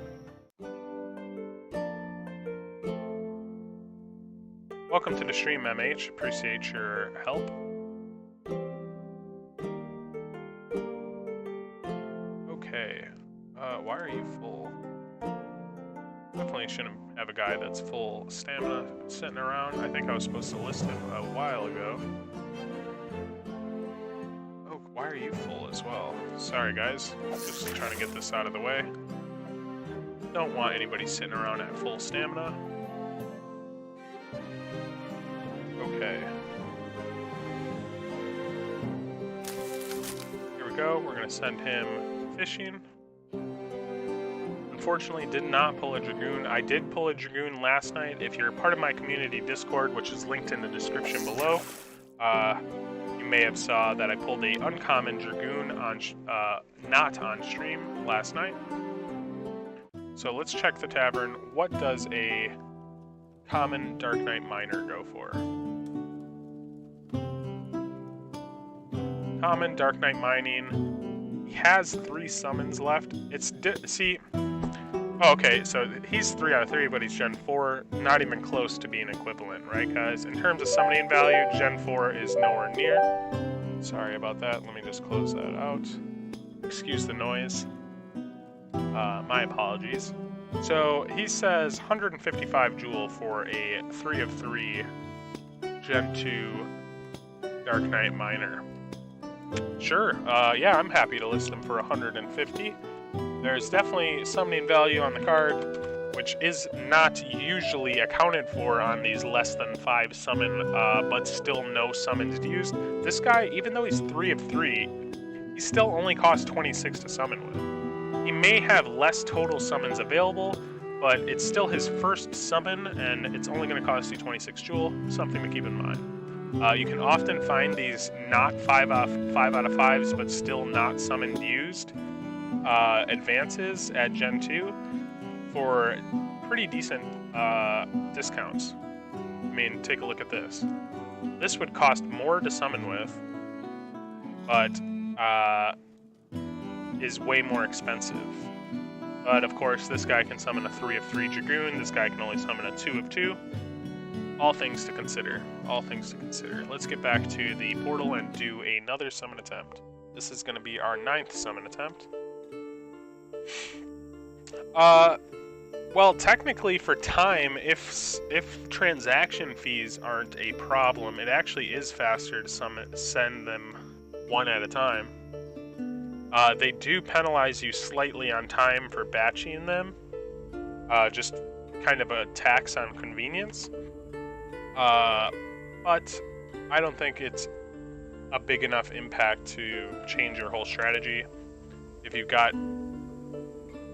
Welcome to the stream, MH. Appreciate your help. Okay. Why are you full? Definitely shouldn't have a guy that's full stamina sitting around. I think I was supposed to list him a while ago. Oh, why are you full as well? Sorry, guys. Just trying to get this out of the way. Don't want anybody sitting around at full stamina. Okay. Here we go. We're going to send him fishing. Unfortunately, did not pull a Dragoon. I did pull a Dragoon last night. If you're part of my community Discord, which is linked in the description below, you may have saw that I pulled a uncommon Dragoon on not on stream last night. So let's check the tavern. What does a common Dark Knight Miner go for? Common Dark Knight Mining. He has 3 summons left. Oh, okay, so he's 3 out of 3, but he's Gen 4, not even close to being equivalent, right, guys? In terms of summoning value, Gen 4 is nowhere near. Sorry about that. Let me just close that out. Excuse the noise. My apologies. So he says 155 jewel for a 3 of 3 Gen 2 Dark Knight Miner. Sure, yeah, I'm happy to list them for 150. There's definitely summoning value on the card, which is not usually accounted for on these less than 5 summon, but still no summons used. This guy, even though he's 3 of 3, he still only costs 26 to summon with. He may have less total summons available, but it's still his first summon, and it's only going to cost you 26 jewel, something to keep in mind. You can often find these not 5 out of 5s, but still not summoned used advances at Gen 2 for pretty decent discounts. I mean, take a look at this. This would cost more to summon with, but is way more expensive. But of course, this guy can summon a 3 of 3 Dragoon, this guy can only summon a 2 of 2. All things to consider, all things to consider. Let's get back to the portal and do another summon attempt. This is going to be our 9th summon attempt. Well, technically for time, if transaction fees aren't a problem, it actually is faster to send them one at a time. They do penalize you slightly on time for batching them, just kind of a tax on convenience. But I don't think it's a big enough impact to change your whole strategy. If you've got,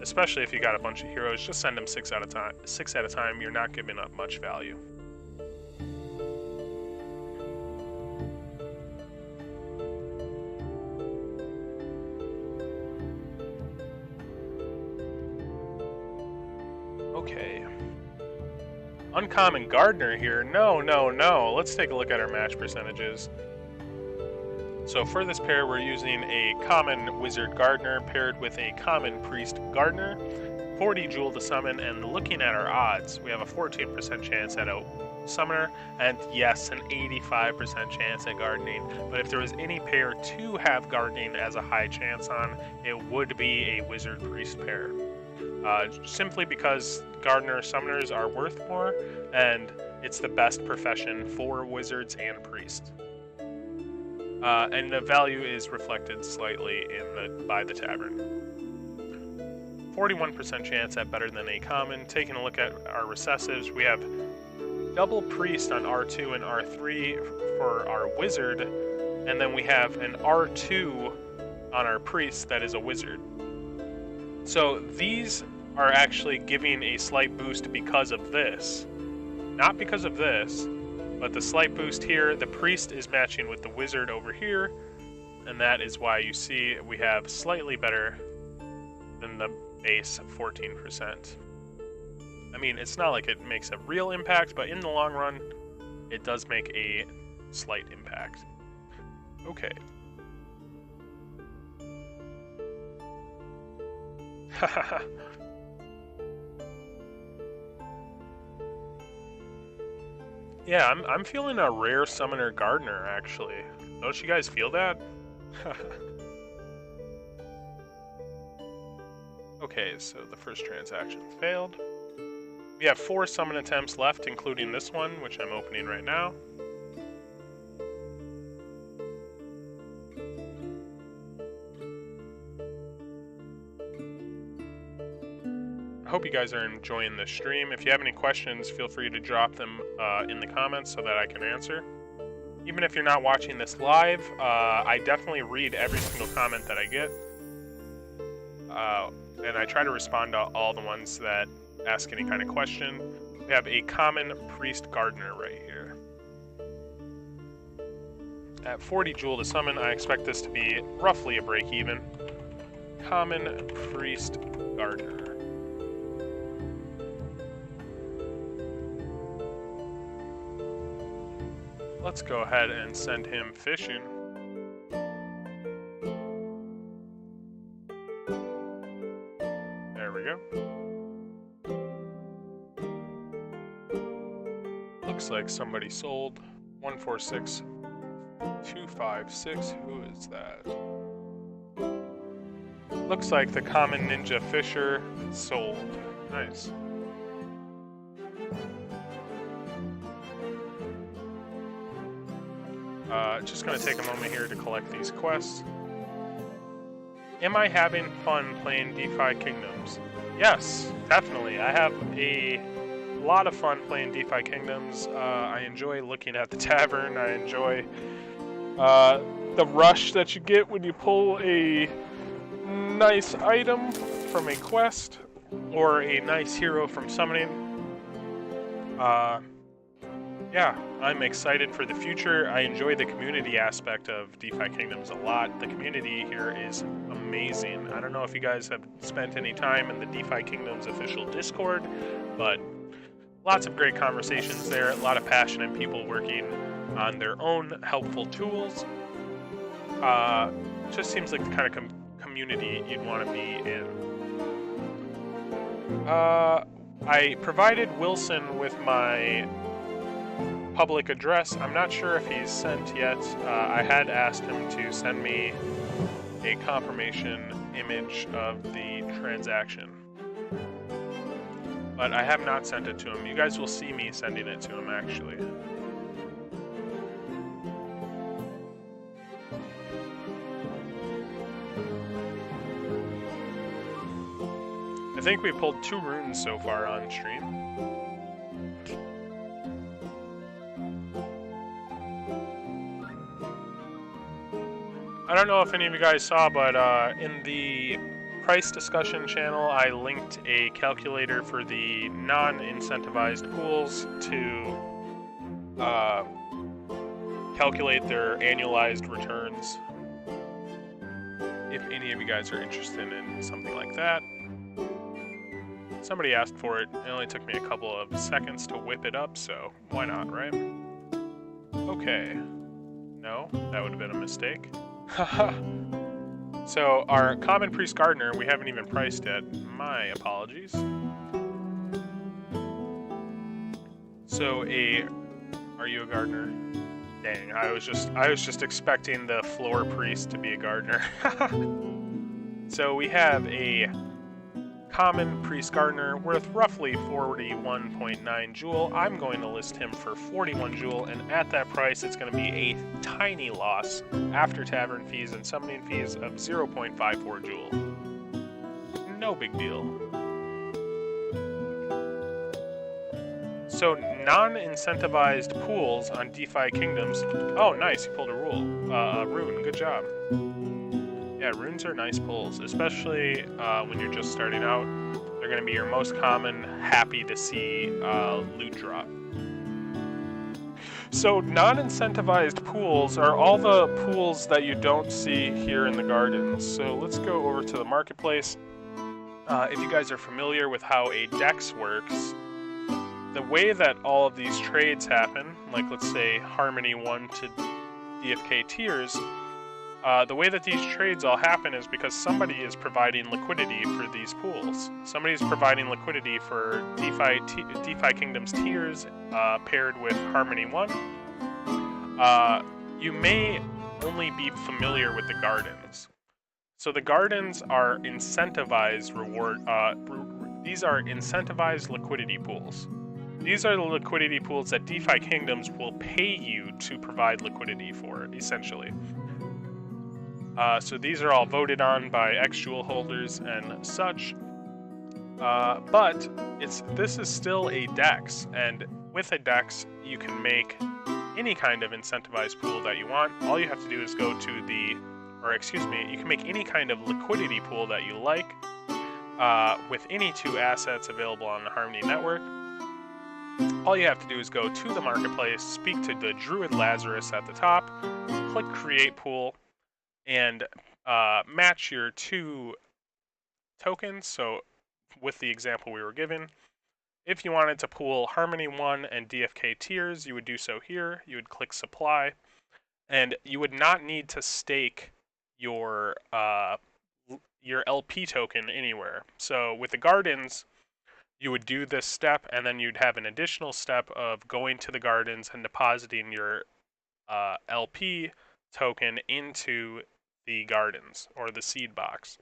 especially if you got a bunch of heroes, just send them 6 at a time. You're not giving up much value. Okay. Uncommon Gardener here. No, no, no. Let's take a look at our match percentages. So for this pair, we're using a common Wizard Gardener paired with a common Priest Gardener, 40 jewel to summon, and looking at our odds, we have a 14% chance at a Summoner, and yes, an 85% chance at Gardening. But if there was any pair to have Gardening as a high chance on, it would be a Wizard Priest pair. Simply because Gardener Summoners are worth more, and it's the best profession for Wizards and Priests. And the value is reflected slightly by the tavern. 41% chance at better than a common. Taking a look at our recessives, we have double Priest on R2 and R3 for our Wizard, and then we have an R2 on our Priest that is a Wizard. So these are actually giving a slight boost because of this. Not because of this, but the slight boost here, the Priest is matching with the Wizard over here, and that is why you see we have slightly better than the base 14%. I mean, it's not like it makes a real impact, but in the long run, it does make a slight impact. Okay. Yeah, I'm feeling a rare Summoner Gardener, actually. Don't you guys feel that? Okay, so the first transaction failed. We have 4 summon attempts left, including this one, which I'm opening right now. hope you guys are enjoying the stream. If you have any questions, feel free to drop them in the comments so that I can answer. Even if you're not watching this live, I definitely read every single comment that I get. And I try to respond to all the ones that ask any kind of question. We have a common priest gardener right here. At 40 jewel to summon, I expect this to be roughly a break even. Common priest gardener. Let's go ahead and send him fishing. There we go. Looks like somebody sold 146256. Who is that? Looks like the common ninja fisher sold. Nice. Just gonna take a moment here to collect these quests. Am I having fun playing DeFi Kingdoms? Yes, definitely. I have a lot of fun playing DeFi Kingdoms. I enjoy looking at the tavern. I enjoy the rush that you get when you pull a nice item from a quest or a nice hero from summoning. Yeah, I'm excited for the future. I enjoy the community aspect of DeFi Kingdoms a lot. The community here is amazing. I don't know if you guys have spent any time in the DeFi Kingdoms official Discord, but lots of great conversations there, a lot of passionate people working on their own helpful tools. Just seems like the kind of community you'd want to be in. I provided Wilson with my public address. I'm not sure if he's sent yet. I had asked him to send me a confirmation image of the transaction, but I have not sent it to him. You guys will see me sending it to him, actually. I think we pulled 2 runes so far on stream. I don't know if any of you guys saw, but in the price discussion channel, I linked a calculator for the non-incentivized pools to calculate their annualized returns. If any of you guys are interested in something like that. Somebody asked for it. It only took me a couple of seconds to whip it up, so why not, right? Okay. No, that would have been a mistake. So our common priest gardener, we haven't even priced yet. My apologies. So are you a gardener? Dang, I was just expecting the floor priest to be a gardener. So we have a common priest gardener worth roughly 41.9 jewel. I'm going to list him for 41 jewel, and at that price it's going to be a tiny loss after tavern fees and summoning fees of 0.54 jewel. No big deal. So non-incentivized pools on DeFi Kingdoms. Oh, nice, you pulled a rune. Good job. Yeah, runes are nice pulls, especially when you're just starting out. They're going to be your most common, happy to see loot drop. So non-incentivized pools are all the pools that you don't see here in the gardens. So let's go over to the marketplace. If you guys are familiar with how a DEX works, the way that all of these trades happen, like let's say Harmony 1 to DFK tiers, the way that these trades all happen is because somebody is providing liquidity for these pools. Somebody is providing liquidity for DeFi Kingdoms tiers paired with Harmony 1. You may only be familiar with the gardens. So the gardens are incentivized these are incentivized liquidity pools. These are the liquidity pools that DeFi Kingdoms will pay you to provide liquidity for, essentially. So these are all voted on by X-Jewel holders and such. But this is still a DEX, and with a DEX, you can make any kind of incentivized pool that you want. All you have to do is go to you can make any kind of liquidity pool that you like with any two assets available on the Harmony network. All you have to do is go to the marketplace, speak to the Druid Lazarus at the top, click Create Pool, and match your two tokens. So with the example we were given, if you wanted to pool Harmony 1 and DFK tiers, you would do so here. You would click Supply, and you would not need to stake your LP token anywhere. So with the Gardens, you would do this step, and then you'd have an additional step of going to the Gardens and depositing your LP token into the Gardens, or the seed box.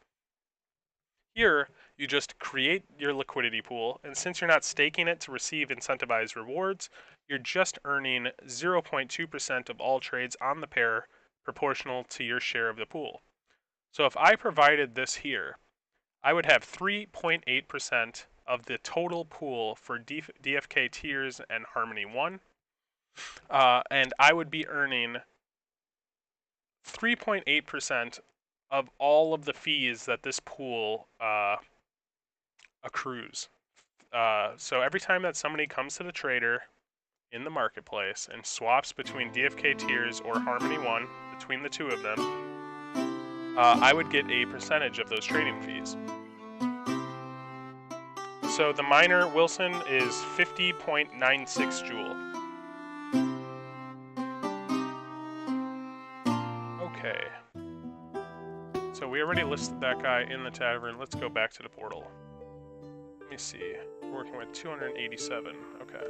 Here, you just create your liquidity pool, and since you're not staking it to receive incentivized rewards, you're just earning 0.2% of all trades on the pair proportional to your share of the pool. So if I provided this here, I would have 3.8% of the total pool for DFK tiers and Harmony 1, and I would be earning 3.8% of all of the fees that this pool accrues. So every time that somebody comes to the trader in the marketplace and swaps between DFK tiers or Harmony 1, between the two of them, I would get a percentage of those trading fees. So the miner Wilson is 50.96 Joule. Okay. So we already listed that guy in the tavern. Let's go back to the portal. Let me see. We're working with 287. Okay.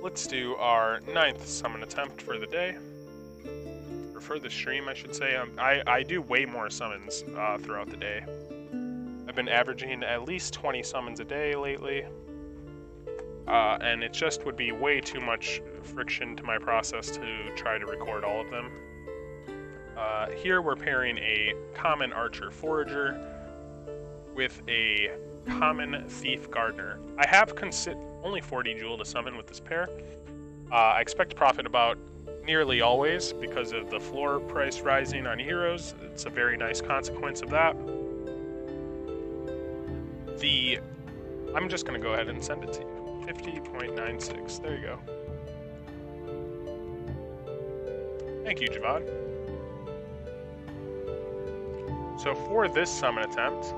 Let's do our 9th summon attempt for the day. Or for the stream, I should say. I do way more summons throughout the day. I've been averaging at least 20 summons a day lately. And it just would be way too much friction to my process to try to record all of them. Here we're pairing a common archer forager with a common thief gardener. I have only 40 Joule to summon with this pair. I expect to profit about nearly always because of the floor price rising on heroes. It's a very nice consequence of that. I'm just going to go ahead and send it to you. 50.96. There you go. Thank you, Javad. So for this summon attempt,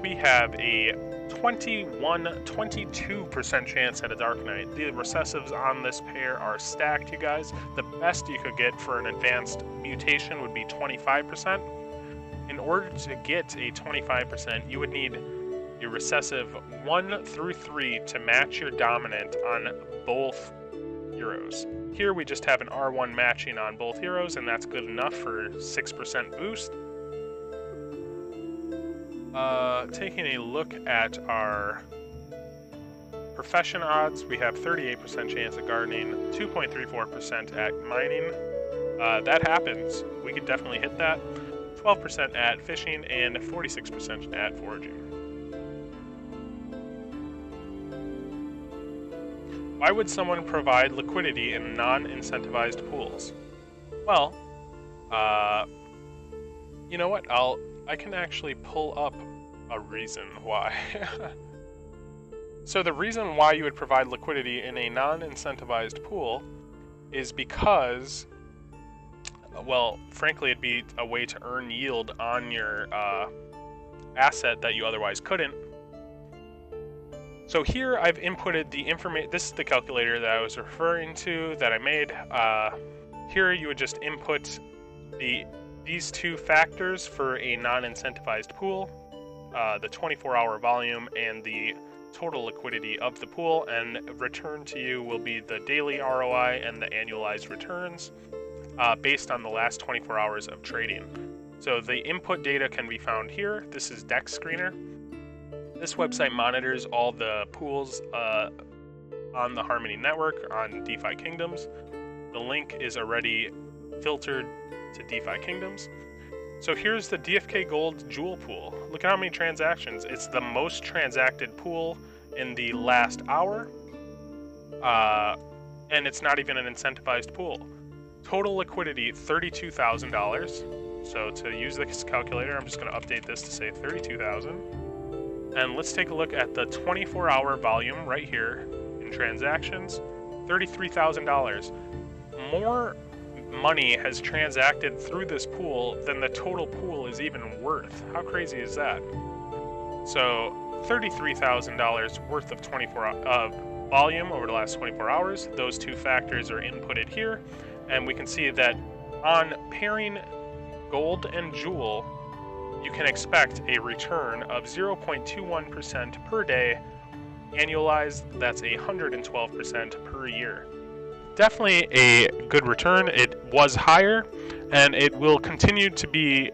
we have a 22% chance at a Dark Knight. The recessives on this pair are stacked, you guys. The best you could get for an advanced mutation would be 25%. In order to get a 25%, you would need your recessive 1 through 3 to match your dominant on both heroes. Here we just have an R1 matching on both heroes, and that's good enough for 6% boost. Taking a look at our profession odds, we have 38% chance at gardening, 2.34% at mining. That happens. We could definitely hit that. 12% at fishing, and 46% at foraging. Why would someone provide liquidity in non-incentivized pools? Well, you know what? I can actually pull up a reason why. So the reason why you would provide liquidity in a non-incentivized pool is because, well, frankly, it'd be a way to earn yield on your asset that you otherwise couldn't. So here I've inputted the information. This is the calculator that I was referring to that I made. Here you would just input these two factors for a non-incentivized pool, the 24-hour volume and the total liquidity of the pool, and return to you will be the daily ROI and the annualized returns based on the last 24 hours of trading. So the input data can be found here. This is Dex Screener. This website monitors all the pools on the Harmony network on DeFi Kingdoms. The link is already filtered to DeFi Kingdoms. So here's the DFK Gold Jewel pool. Look at how many transactions. It's the most transacted pool in the last hour. And it's not even an incentivized pool. Total liquidity, $32,000. So to use this calculator, I'm just going to update this to say 32,000. And let's take a look at the 24-hour volume right here in transactions, $33,000. More money has transacted through this pool than the total pool is even worth. How crazy is that? So $33,000 worth of volume over the last 24 hours. Those two factors are inputted here, and we can see that on pairing gold and jewel, you can expect a return of 0.21% per day. Annualized, that's 112% per year. Definitely a good return. It was higher, and it will continue to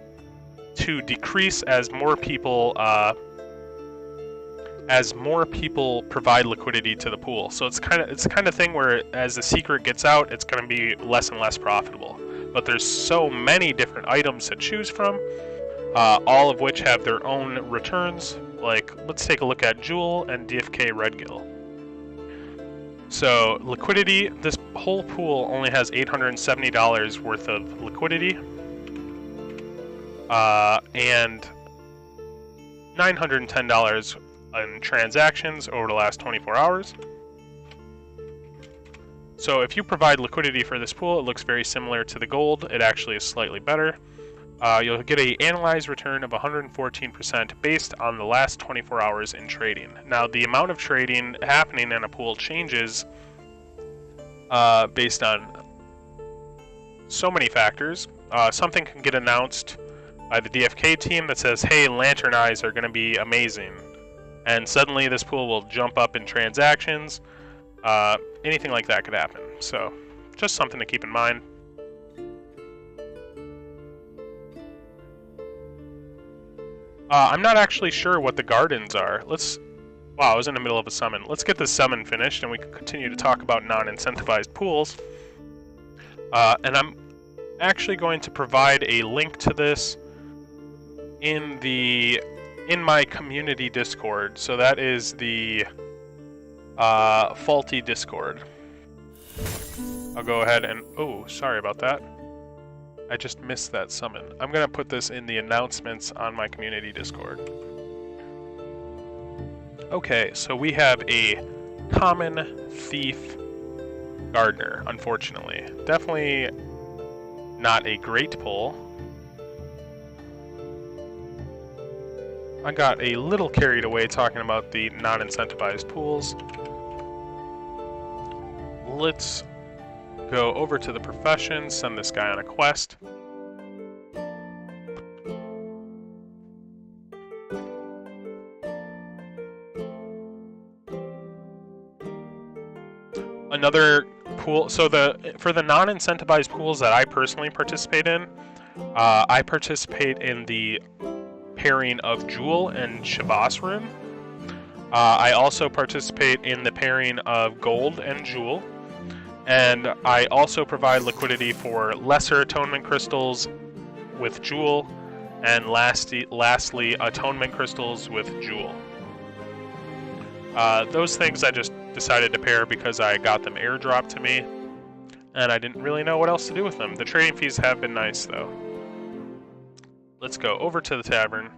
decrease as more people provide liquidity to the pool. So it's the kind of thing where as the secret gets out, it's going to be less and less profitable. But there's so many different items to choose from, all of which have their own returns. Like, let's take a look at Jewel and DFK Redgill. So liquidity, this whole pool only has $870 worth of liquidity, and $910 in transactions over the last 24 hours. So if you provide liquidity for this pool, it looks very similar to the gold. It actually is slightly better. You'll get an analyzed return of 114% based on the last 24 hours in trading. Now, the amount of trading happening in a pool changes based on so many factors. Something can get announced by the DFK team that says, hey, Lantern Eyes are going to be amazing. And suddenly this pool will jump up in transactions. Anything like that could happen. So just something to keep in mind. I'm not actually sure what the gardens are. Wow, I was in the middle of a summon. Let's get this summon finished and we can continue to talk about non-incentivized pools. And I'm actually going to provide a link to this in my community Discord. So that is the faulty Discord. I'll go ahead and, oh, sorry about that. I just missed that summon. I'm gonna put this in the announcements on my community Discord. Okay, so we have a common thief gardener, unfortunately. Definitely not a great pull. I got a little carried away talking about the non-incentivized pools. Let's go over to the profession, send this guy on a quest. Another pool, so for the non-incentivized pools that I personally participate in, I participate in the pairing of Jewel and Shavas Rune. I also participate in the pairing of Gold and Jewel. And I also provide liquidity for lesser atonement crystals with Jewel, and lastly atonement crystals with Jewel. Those things I just decided to pair because I got them airdropped to me, and I didn't really know what else to do with them. The trading fees have been nice, though. Let's go over to the tavern.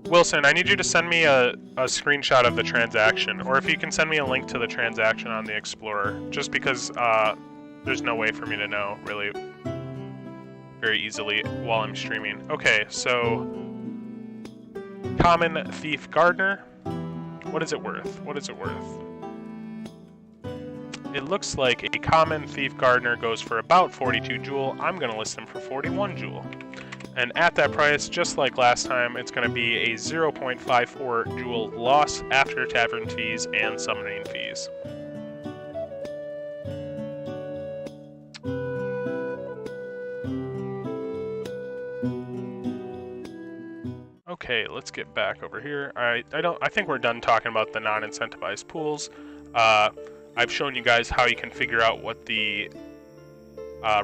Wilson, I need you to send me a screenshot of the transaction, or if you can send me a link to the transaction on the Explorer, just because there's no way for me to know, really, very easily while I'm streaming. Okay, so common thief gardener. What is it worth? What is it worth? It looks like a common thief gardener goes for about 42 jewel. I'm going to list him for 41 jewel. And at that price, just like last time, it's going to be a 0.54 jewel loss after tavern fees and summoning fees. Okay, let's get back over here. I think we're done talking about the non-incentivized pools. I've shown you guys how you can figure out what the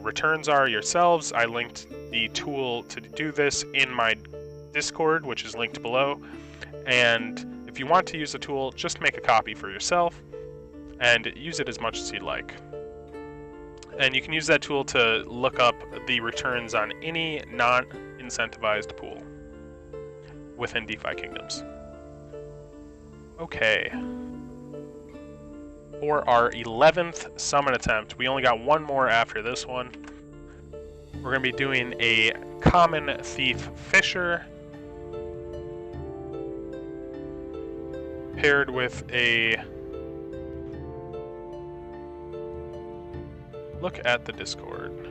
returns are yourselves. I linked the tool to do this in my Discord, which is linked below. And if you want to use the tool, just make a copy for yourself and use it as much as you'd like. And you can use that tool to look up the returns on any non-incentivized pool within DeFi Kingdoms. Okay. For our 11th summon attempt, we only got one more after this one. We're going to be doing a Common Thief Fisher paired with a... Look at the Discord.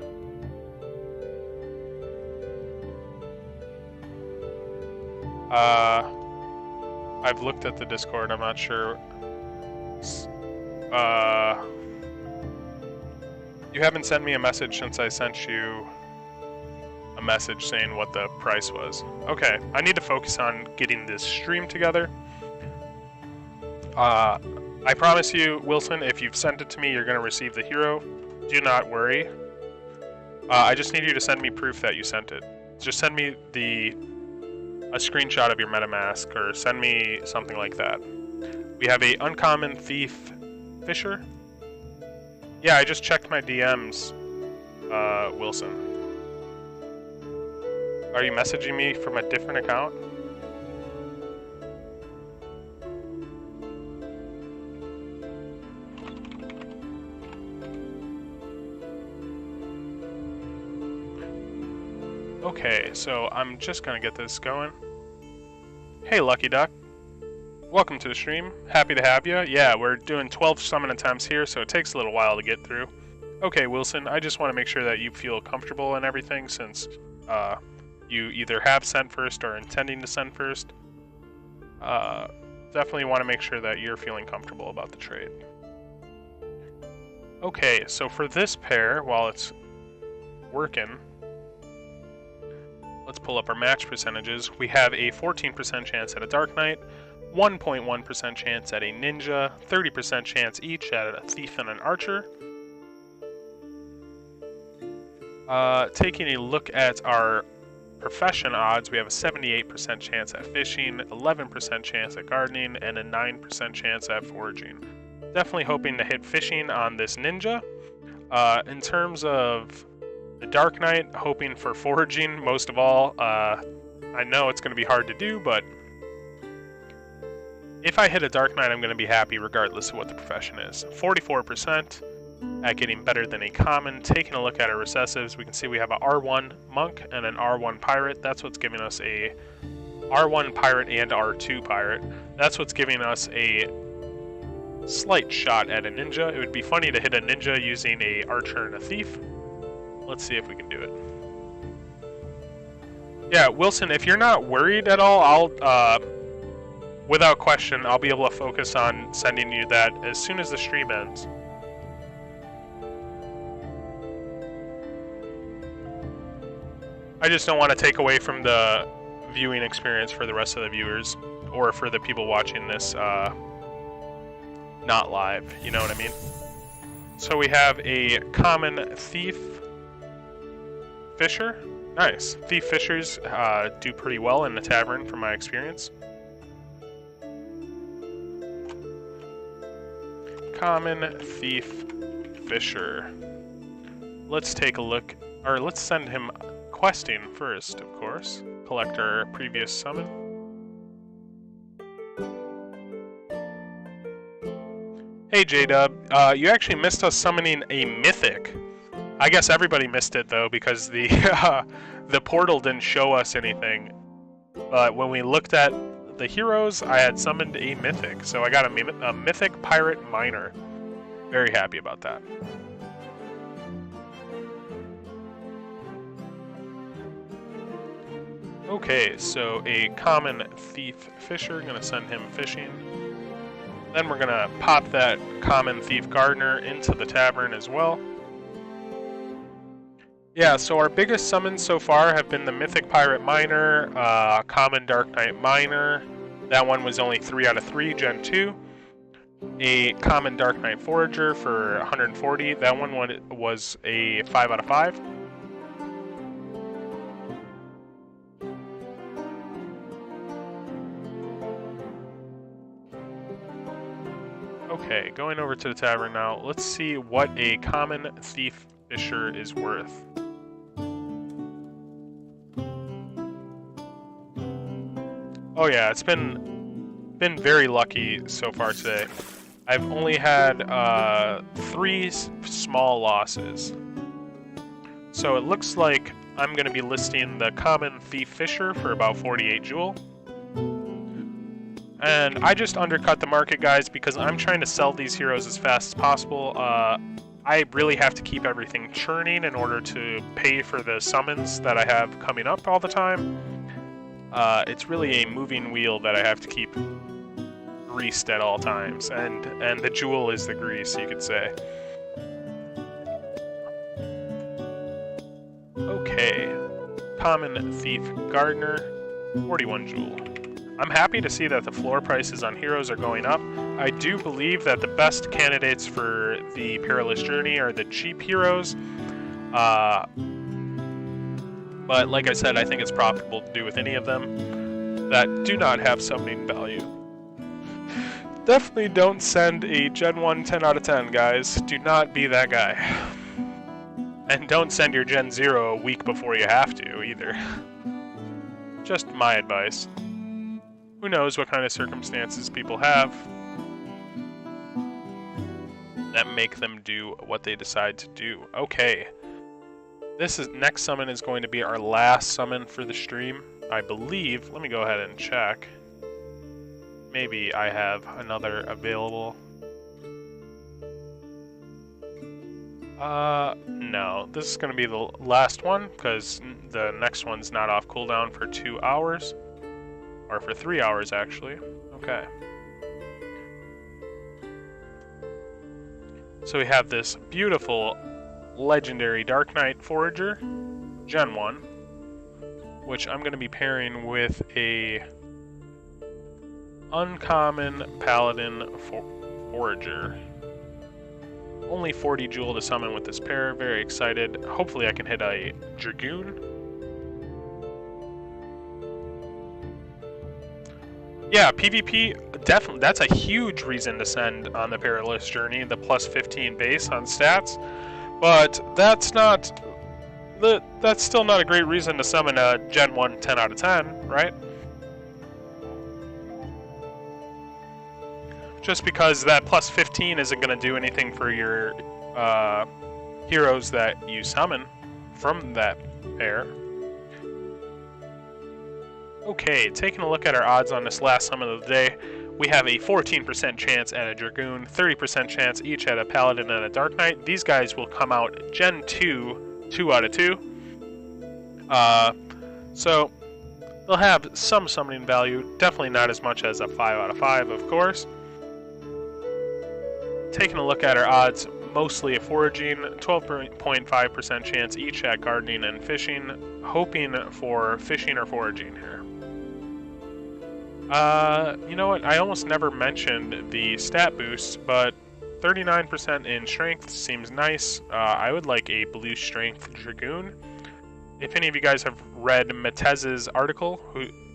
I've looked at the Discord, I'm not sure. You haven't sent me a message since I sent you a message saying what the price was. Okay, I need to focus on getting this stream together. I promise you, Wilson, if you've sent it to me, you're going to receive the hero. Do not worry. I just need you to send me proof that you sent it. Just send me a screenshot of your MetaMask, or send me something like that. We have a Uncommon Thief Fisher. Yeah, I just checked my DMs, Wilson. Are you messaging me from a different account? Okay, so I'm just gonna get this going. Hey, Lucky Duck. Welcome to the stream. Happy to have you. Yeah, we're doing 12 summon attempts here, so it takes a little while to get through. Okay, Wilson, I just want to make sure that you feel comfortable and everything, since you either have sent first or are intending to send first. Definitely want to make sure that you're feeling comfortable about the trade. Okay, so for this pair, while it's working, let's pull up our match percentages. We have a 14% chance at a Dark Knight, 1.1% chance at a Ninja, 30% chance each at a Thief and an Archer. Taking a look at our profession odds, we have a 78% chance at fishing, 11% chance at gardening, and a 9% chance at foraging. Definitely hoping to hit fishing on this Ninja. In terms of the Dark Knight, hoping for foraging most of all. I know it's going to be hard to do, but if I hit a Dark Knight, I'm going to be happy regardless of what the profession is. 44% at getting better than a common. Taking a look at our recessives, we can see we have a R1 Monk and an R1 Pirate. That's what's giving us a R1 Pirate and R2 Pirate. That's what's giving us a slight shot at a Ninja. It would be funny to hit a Ninja using a Archer and a Thief. Let's see if we can do it. Yeah, Wilson, if you're not worried at all, without question, I'll be able to focus on sending you that as soon as the stream ends. I just don't want to take away from the viewing experience for the rest of the viewers, or for the people watching this not live, you know what I mean? So we have a Common Thief Fisher. Nice. Thief Fishers do pretty well in the tavern from my experience. Common Thief Fisher. Let's take a look, or let's send him questing first, of course. Collect our previous summon. Hey J-Dub, you actually missed us summoning a Mythic. I guess everybody missed it though, because the the portal didn't show us anything. But when we looked at the heroes, I had summoned a Mythic, so I got a Mythic Pirate Miner. Very happy about that. Okay, so a Common Thief Fisher, gonna send him fishing. Then we're gonna pop that Common Thief Gardener into the tavern as well. Yeah, so our biggest summons so far have been the Mythic Pirate Miner, Common Dark Knight Miner. That one was only 3 out of 3, Gen 2. A Common Dark Knight Forager for 140. That one was a 5 out of 5. Okay, going over to the tavern now. Let's see what a Common Thief Fisher is worth. Oh yeah, it's been very lucky so far today. I've only had 3 small losses. So it looks like I'm going to be listing the Common Thief Fisher for about 48 jewel. And I just undercut the market, guys, because I'm trying to sell these heroes as fast as possible. I really have to keep everything churning in order to pay for the summons that I have coming up all the time. It's really a moving wheel that I have to keep greased at all times, and the jewel is the grease, you could say. Okay, Common Thief Gardener, 41 jewel. I'm happy to see that the floor prices on heroes are going up. I do believe that the best candidates for the Perilous Journey are the cheap heroes. But like I said, I think it's profitable to do with any of them that do not have summoning value. Definitely don't send a Gen 1 10 out of 10, guys. Do not be that guy. And don't send your Gen 0 a week before you have to, either. Just my advice. Who knows what kind of circumstances people have that make them do what they decide to do. Okay. Next summon is going to be our last summon for the stream, I believe. Let me go ahead and check. Maybe I have another available. No. This is going to be the last one, because the next one's not off cooldown for 2 hours. Or for 3 hours, actually. Okay. So we have this beautiful legendary Dark Knight Forager, Gen 1, which I'm going to be pairing with a uncommon Paladin Forager. Only 40 jewel to summon with this pair. Very excited. Hopefully I can hit a Dragoon. Yeah, PvP, definitely, that's a huge reason to send on the Perilous Journey, the plus 15 base on stats, but that's still not a great reason to summon a Gen 1 10 out of 10, right? Just because that plus 15 isn't going to do anything for your heroes that you summon from that pair. Okay, taking a look at our odds on this last summon of the day, we have a 14% chance at a Dragoon, 30% chance each at a Paladin and a Dark Knight. These guys will come out Gen 2, 2 out of 2. So, they'll have some summoning value, definitely not as much as a 5 out of 5, of course. Taking a look at our odds, mostly a foraging, 12.5% chance each at gardening and fishing, hoping for fishing or foraging here. You know what? I almost never mentioned the stat boost, but 39% in strength seems nice. I would like a blue strength Dragoon. If any of you guys have read Matez's article,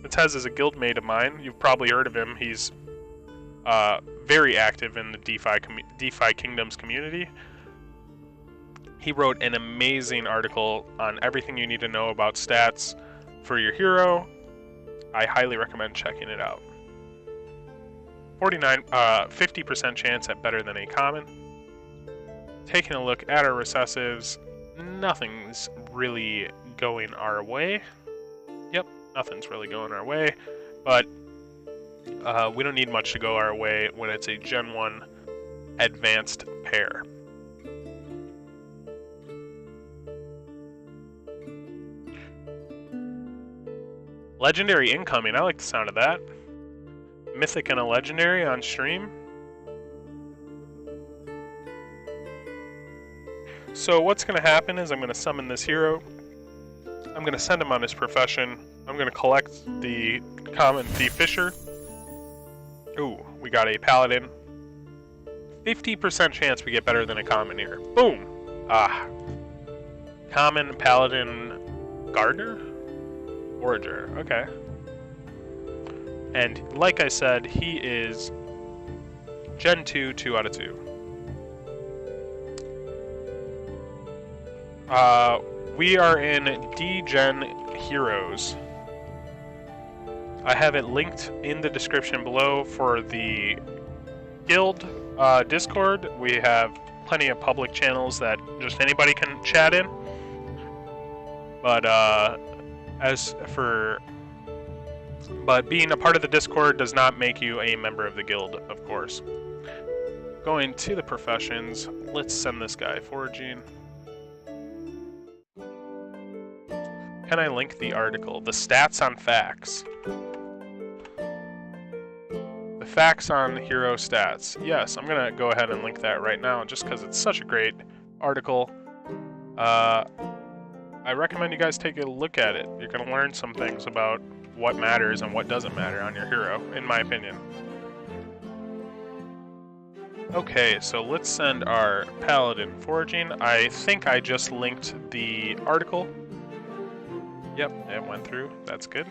Matez is a guildmate of mine. You've probably heard of him. He's very active in the DeFi Kingdoms community. He wrote an amazing article on everything you need to know about stats for your hero. I highly recommend checking it out. 50% chance at better than a common. Taking a look at our recessives, nothing's really going our way. Yep, nothing's really going our way, but we don't need much to go our way when it's a Gen 1 advanced pair. Legendary incoming, I like the sound of that. Mythic and a legendary on stream. So what's going to happen is I'm going to summon this hero. I'm going to send him on his profession. I'm going to collect the fisher. Ooh, we got a paladin. 50% chance we get better than a common here. Boom! Ah. Common, paladin, gardener? Forager, okay. And like I said, he is Gen 2, 2 out of 2. We are in D-Gen Heroes. I have it linked in the description below for the guild Discord. We have plenty of public channels that just anybody can chat in. But but being a part of the Discord does not make you a member of the guild, of course. Going to the professions, let's send this guy foraging. Can I link the article? The stats on facts. The facts on hero stats. Yes, I'm gonna go ahead and link that right now just because it's such a great article. I recommend you guys take a look at it. You're gonna learn some things about what matters and what doesn't matter on your hero, in my opinion. Okay, so let's send our paladin foraging. I think I just linked the article. Yep, it went through. That's good.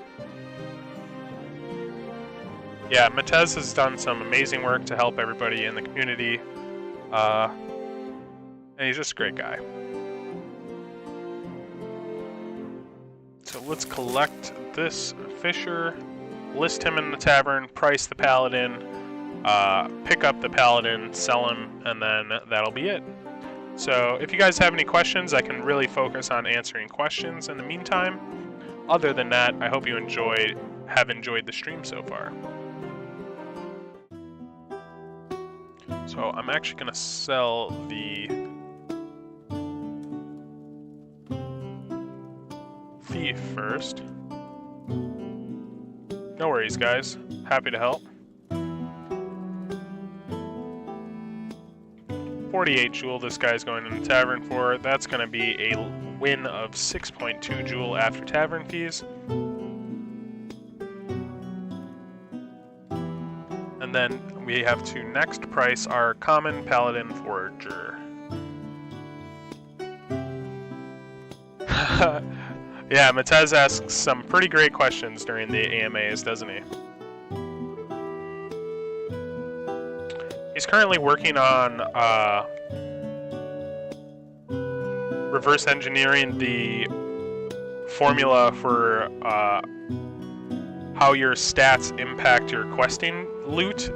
Yeah, Matez has done some amazing work to help everybody in the community. And he's just a great guy. So let's collect this fisher, list him in the tavern, price the paladin, pick up the paladin, sell him, and then that'll be it. So if you guys have any questions, I can really focus on answering questions in the meantime. Other than that, I hope you have enjoyed the stream so far. So I'm actually going to sell the thief first. No worries, guys. Happy to help. 48 jewel this guy's going in the tavern for. That's going to be a win of 6.2 jewel after tavern fees. And then we have to next price our common paladin forager. Yeah, Matez asks some pretty great questions during the AMAs, doesn't he? He's currently working on reverse engineering the formula for how your stats impact your questing loot.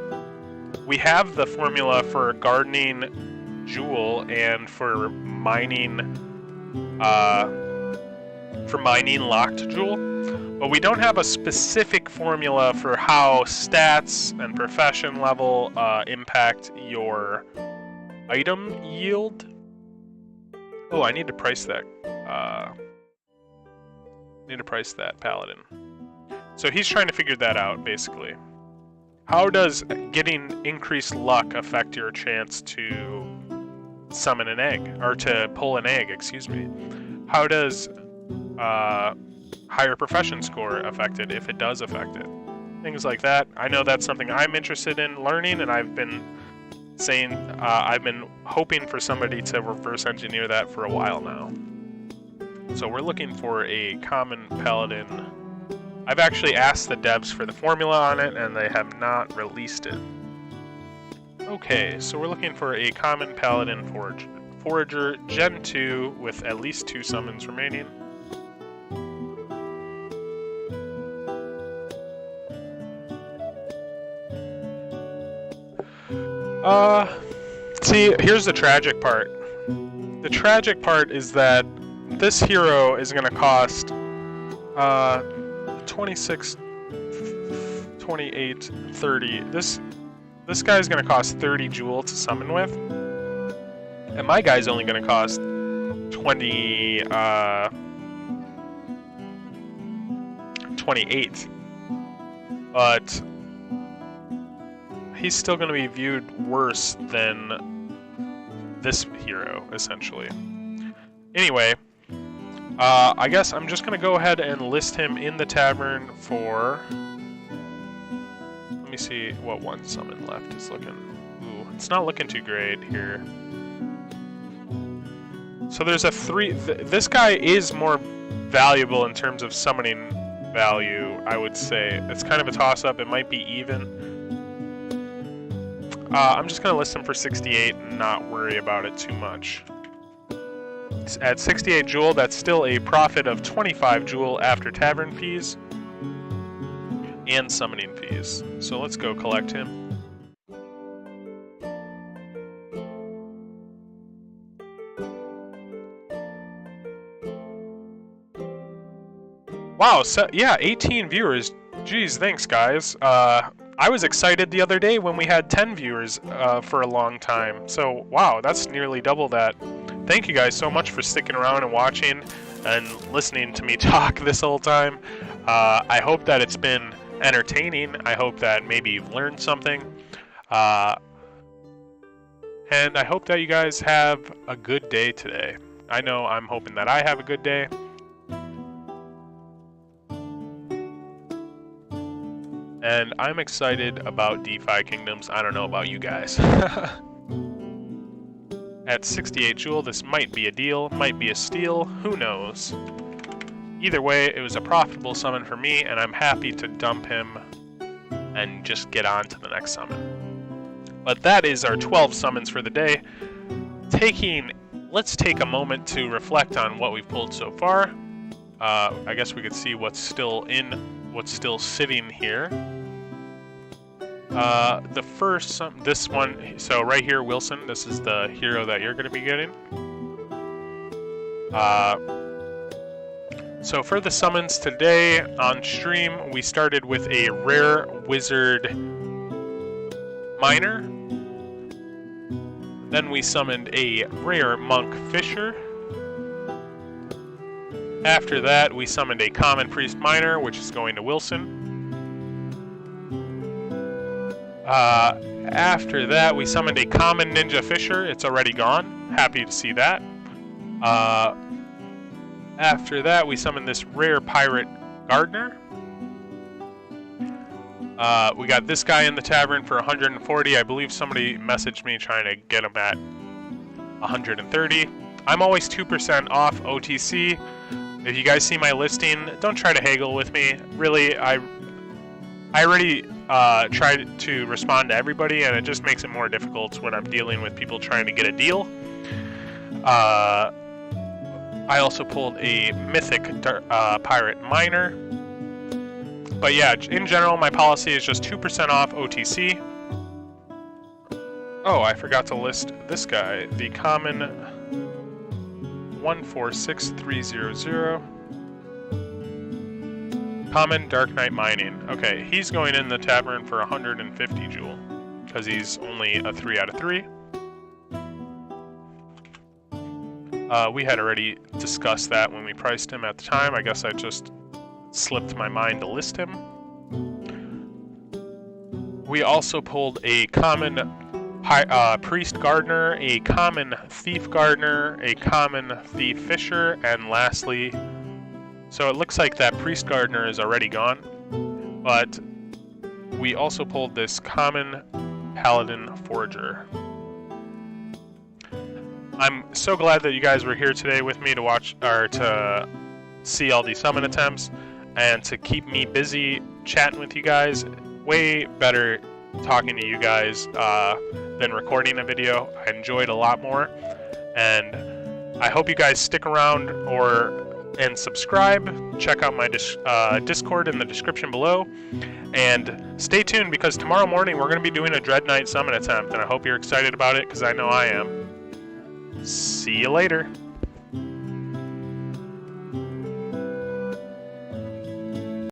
We have the formula for gardening jewel and for mining locked jewel, but we don't have a specific formula for how stats and profession level impact your item yield. Oh, I need to price that. Paladin. So he's trying to figure that out, basically. How does getting increased luck affect your chance to summon an egg, or to pull an egg, excuse me? How does higher profession score affect it, if it does affect it? Things like that. I know that's something I'm interested in learning, and I've been saying, I've been hoping for somebody to reverse engineer that for a while now. So we're looking for a common paladin. I've actually asked the devs for the formula on it, and they have not released it. Okay, so we're looking for a common paladin forager, Gen 2, with at least 2 summons remaining. See, here's the tragic part. The tragic part is that this hero is going to cost 26, 28, 30. This guy's going to cost 30 jewel to summon with. And my guy's only going to cost 28. But he's still going to be viewed worse than this hero, essentially. Anyway, I guess I'm just going to go ahead and list him in the tavern for... Let me see what one summon left is looking... Ooh, it's not looking too great here. So there's a 3... This guy is more valuable in terms of summoning value, I would say. It's kind of a toss-up. It might be even. I'm just going to list him for 68 and not worry about it too much. At 68 jewel, that's still a profit of 25 jewel after tavern fees and summoning fees. So let's go collect him. Wow, so, yeah, 18 viewers. Jeez, thanks guys. I was excited the other day when we had 10 viewers for a long time. So, wow, that's nearly double that. Thank you guys so much for sticking around and watching and listening to me talk this whole time. I hope that it's been entertaining. I hope that maybe you've learned something. And I hope that you guys have a good day today. I know I'm hoping that I have a good day. And I'm excited about DeFi Kingdoms. I don't know about you guys. At 68 jewel, this might be a deal, might be a steal, who knows. Either way, it was a profitable summon for me, and I'm happy to dump him and just get on to the next summon. But that is our 12 summons for the day. Let's take a moment to reflect on what we've pulled so far. I guess we could see what's still sitting here. The first this one, so right here, Wilson, this is the hero that you're going to be getting. So for the summons today on stream, we started with a rare wizard miner. Then we summoned a rare monk fisher. After that, we summoned a common priest miner, which is going to Wilson. After that, we summoned a common ninja fisher. It's already gone. Happy to see that. After that, we summoned this rare pirate gardener. We got this guy in the tavern for 140. I believe somebody messaged me trying to get him at 130. I'm always 2% off OTC. If you guys see my listing, don't try to haggle with me. Really, I already tried to respond to everybody, and it just makes it more difficult when I'm dealing with people trying to get a deal. I also pulled a Mythic pirate miner. But yeah, in general, my policy is just 2% off OTC. Oh, I forgot to list this guy, the common 146300. Common Dark Knight Mining. Okay, he's going in the tavern for 150 jewel, because he's only a 3 out of 3. We had already discussed that when we priced him at the time. I guess I just slipped my mind to list him. We also pulled a common priest gardener, a common thief gardener, a common thief fisher, and lastly, so it looks like that priest gardener is already gone, but we also pulled this common paladin forager. I'm so glad that you guys were here today with me to watch, or to see all these summon attempts, and to keep me busy chatting with you guys. Way better talking to you guys than recording a video. I enjoyed a lot more, and I hope you guys stick around and subscribe. Check out my Discord in the description below, and stay tuned because tomorrow morning we're going to be doing a Dread Knight summon attempt, and I hope you're excited about it because I know I am. See you later.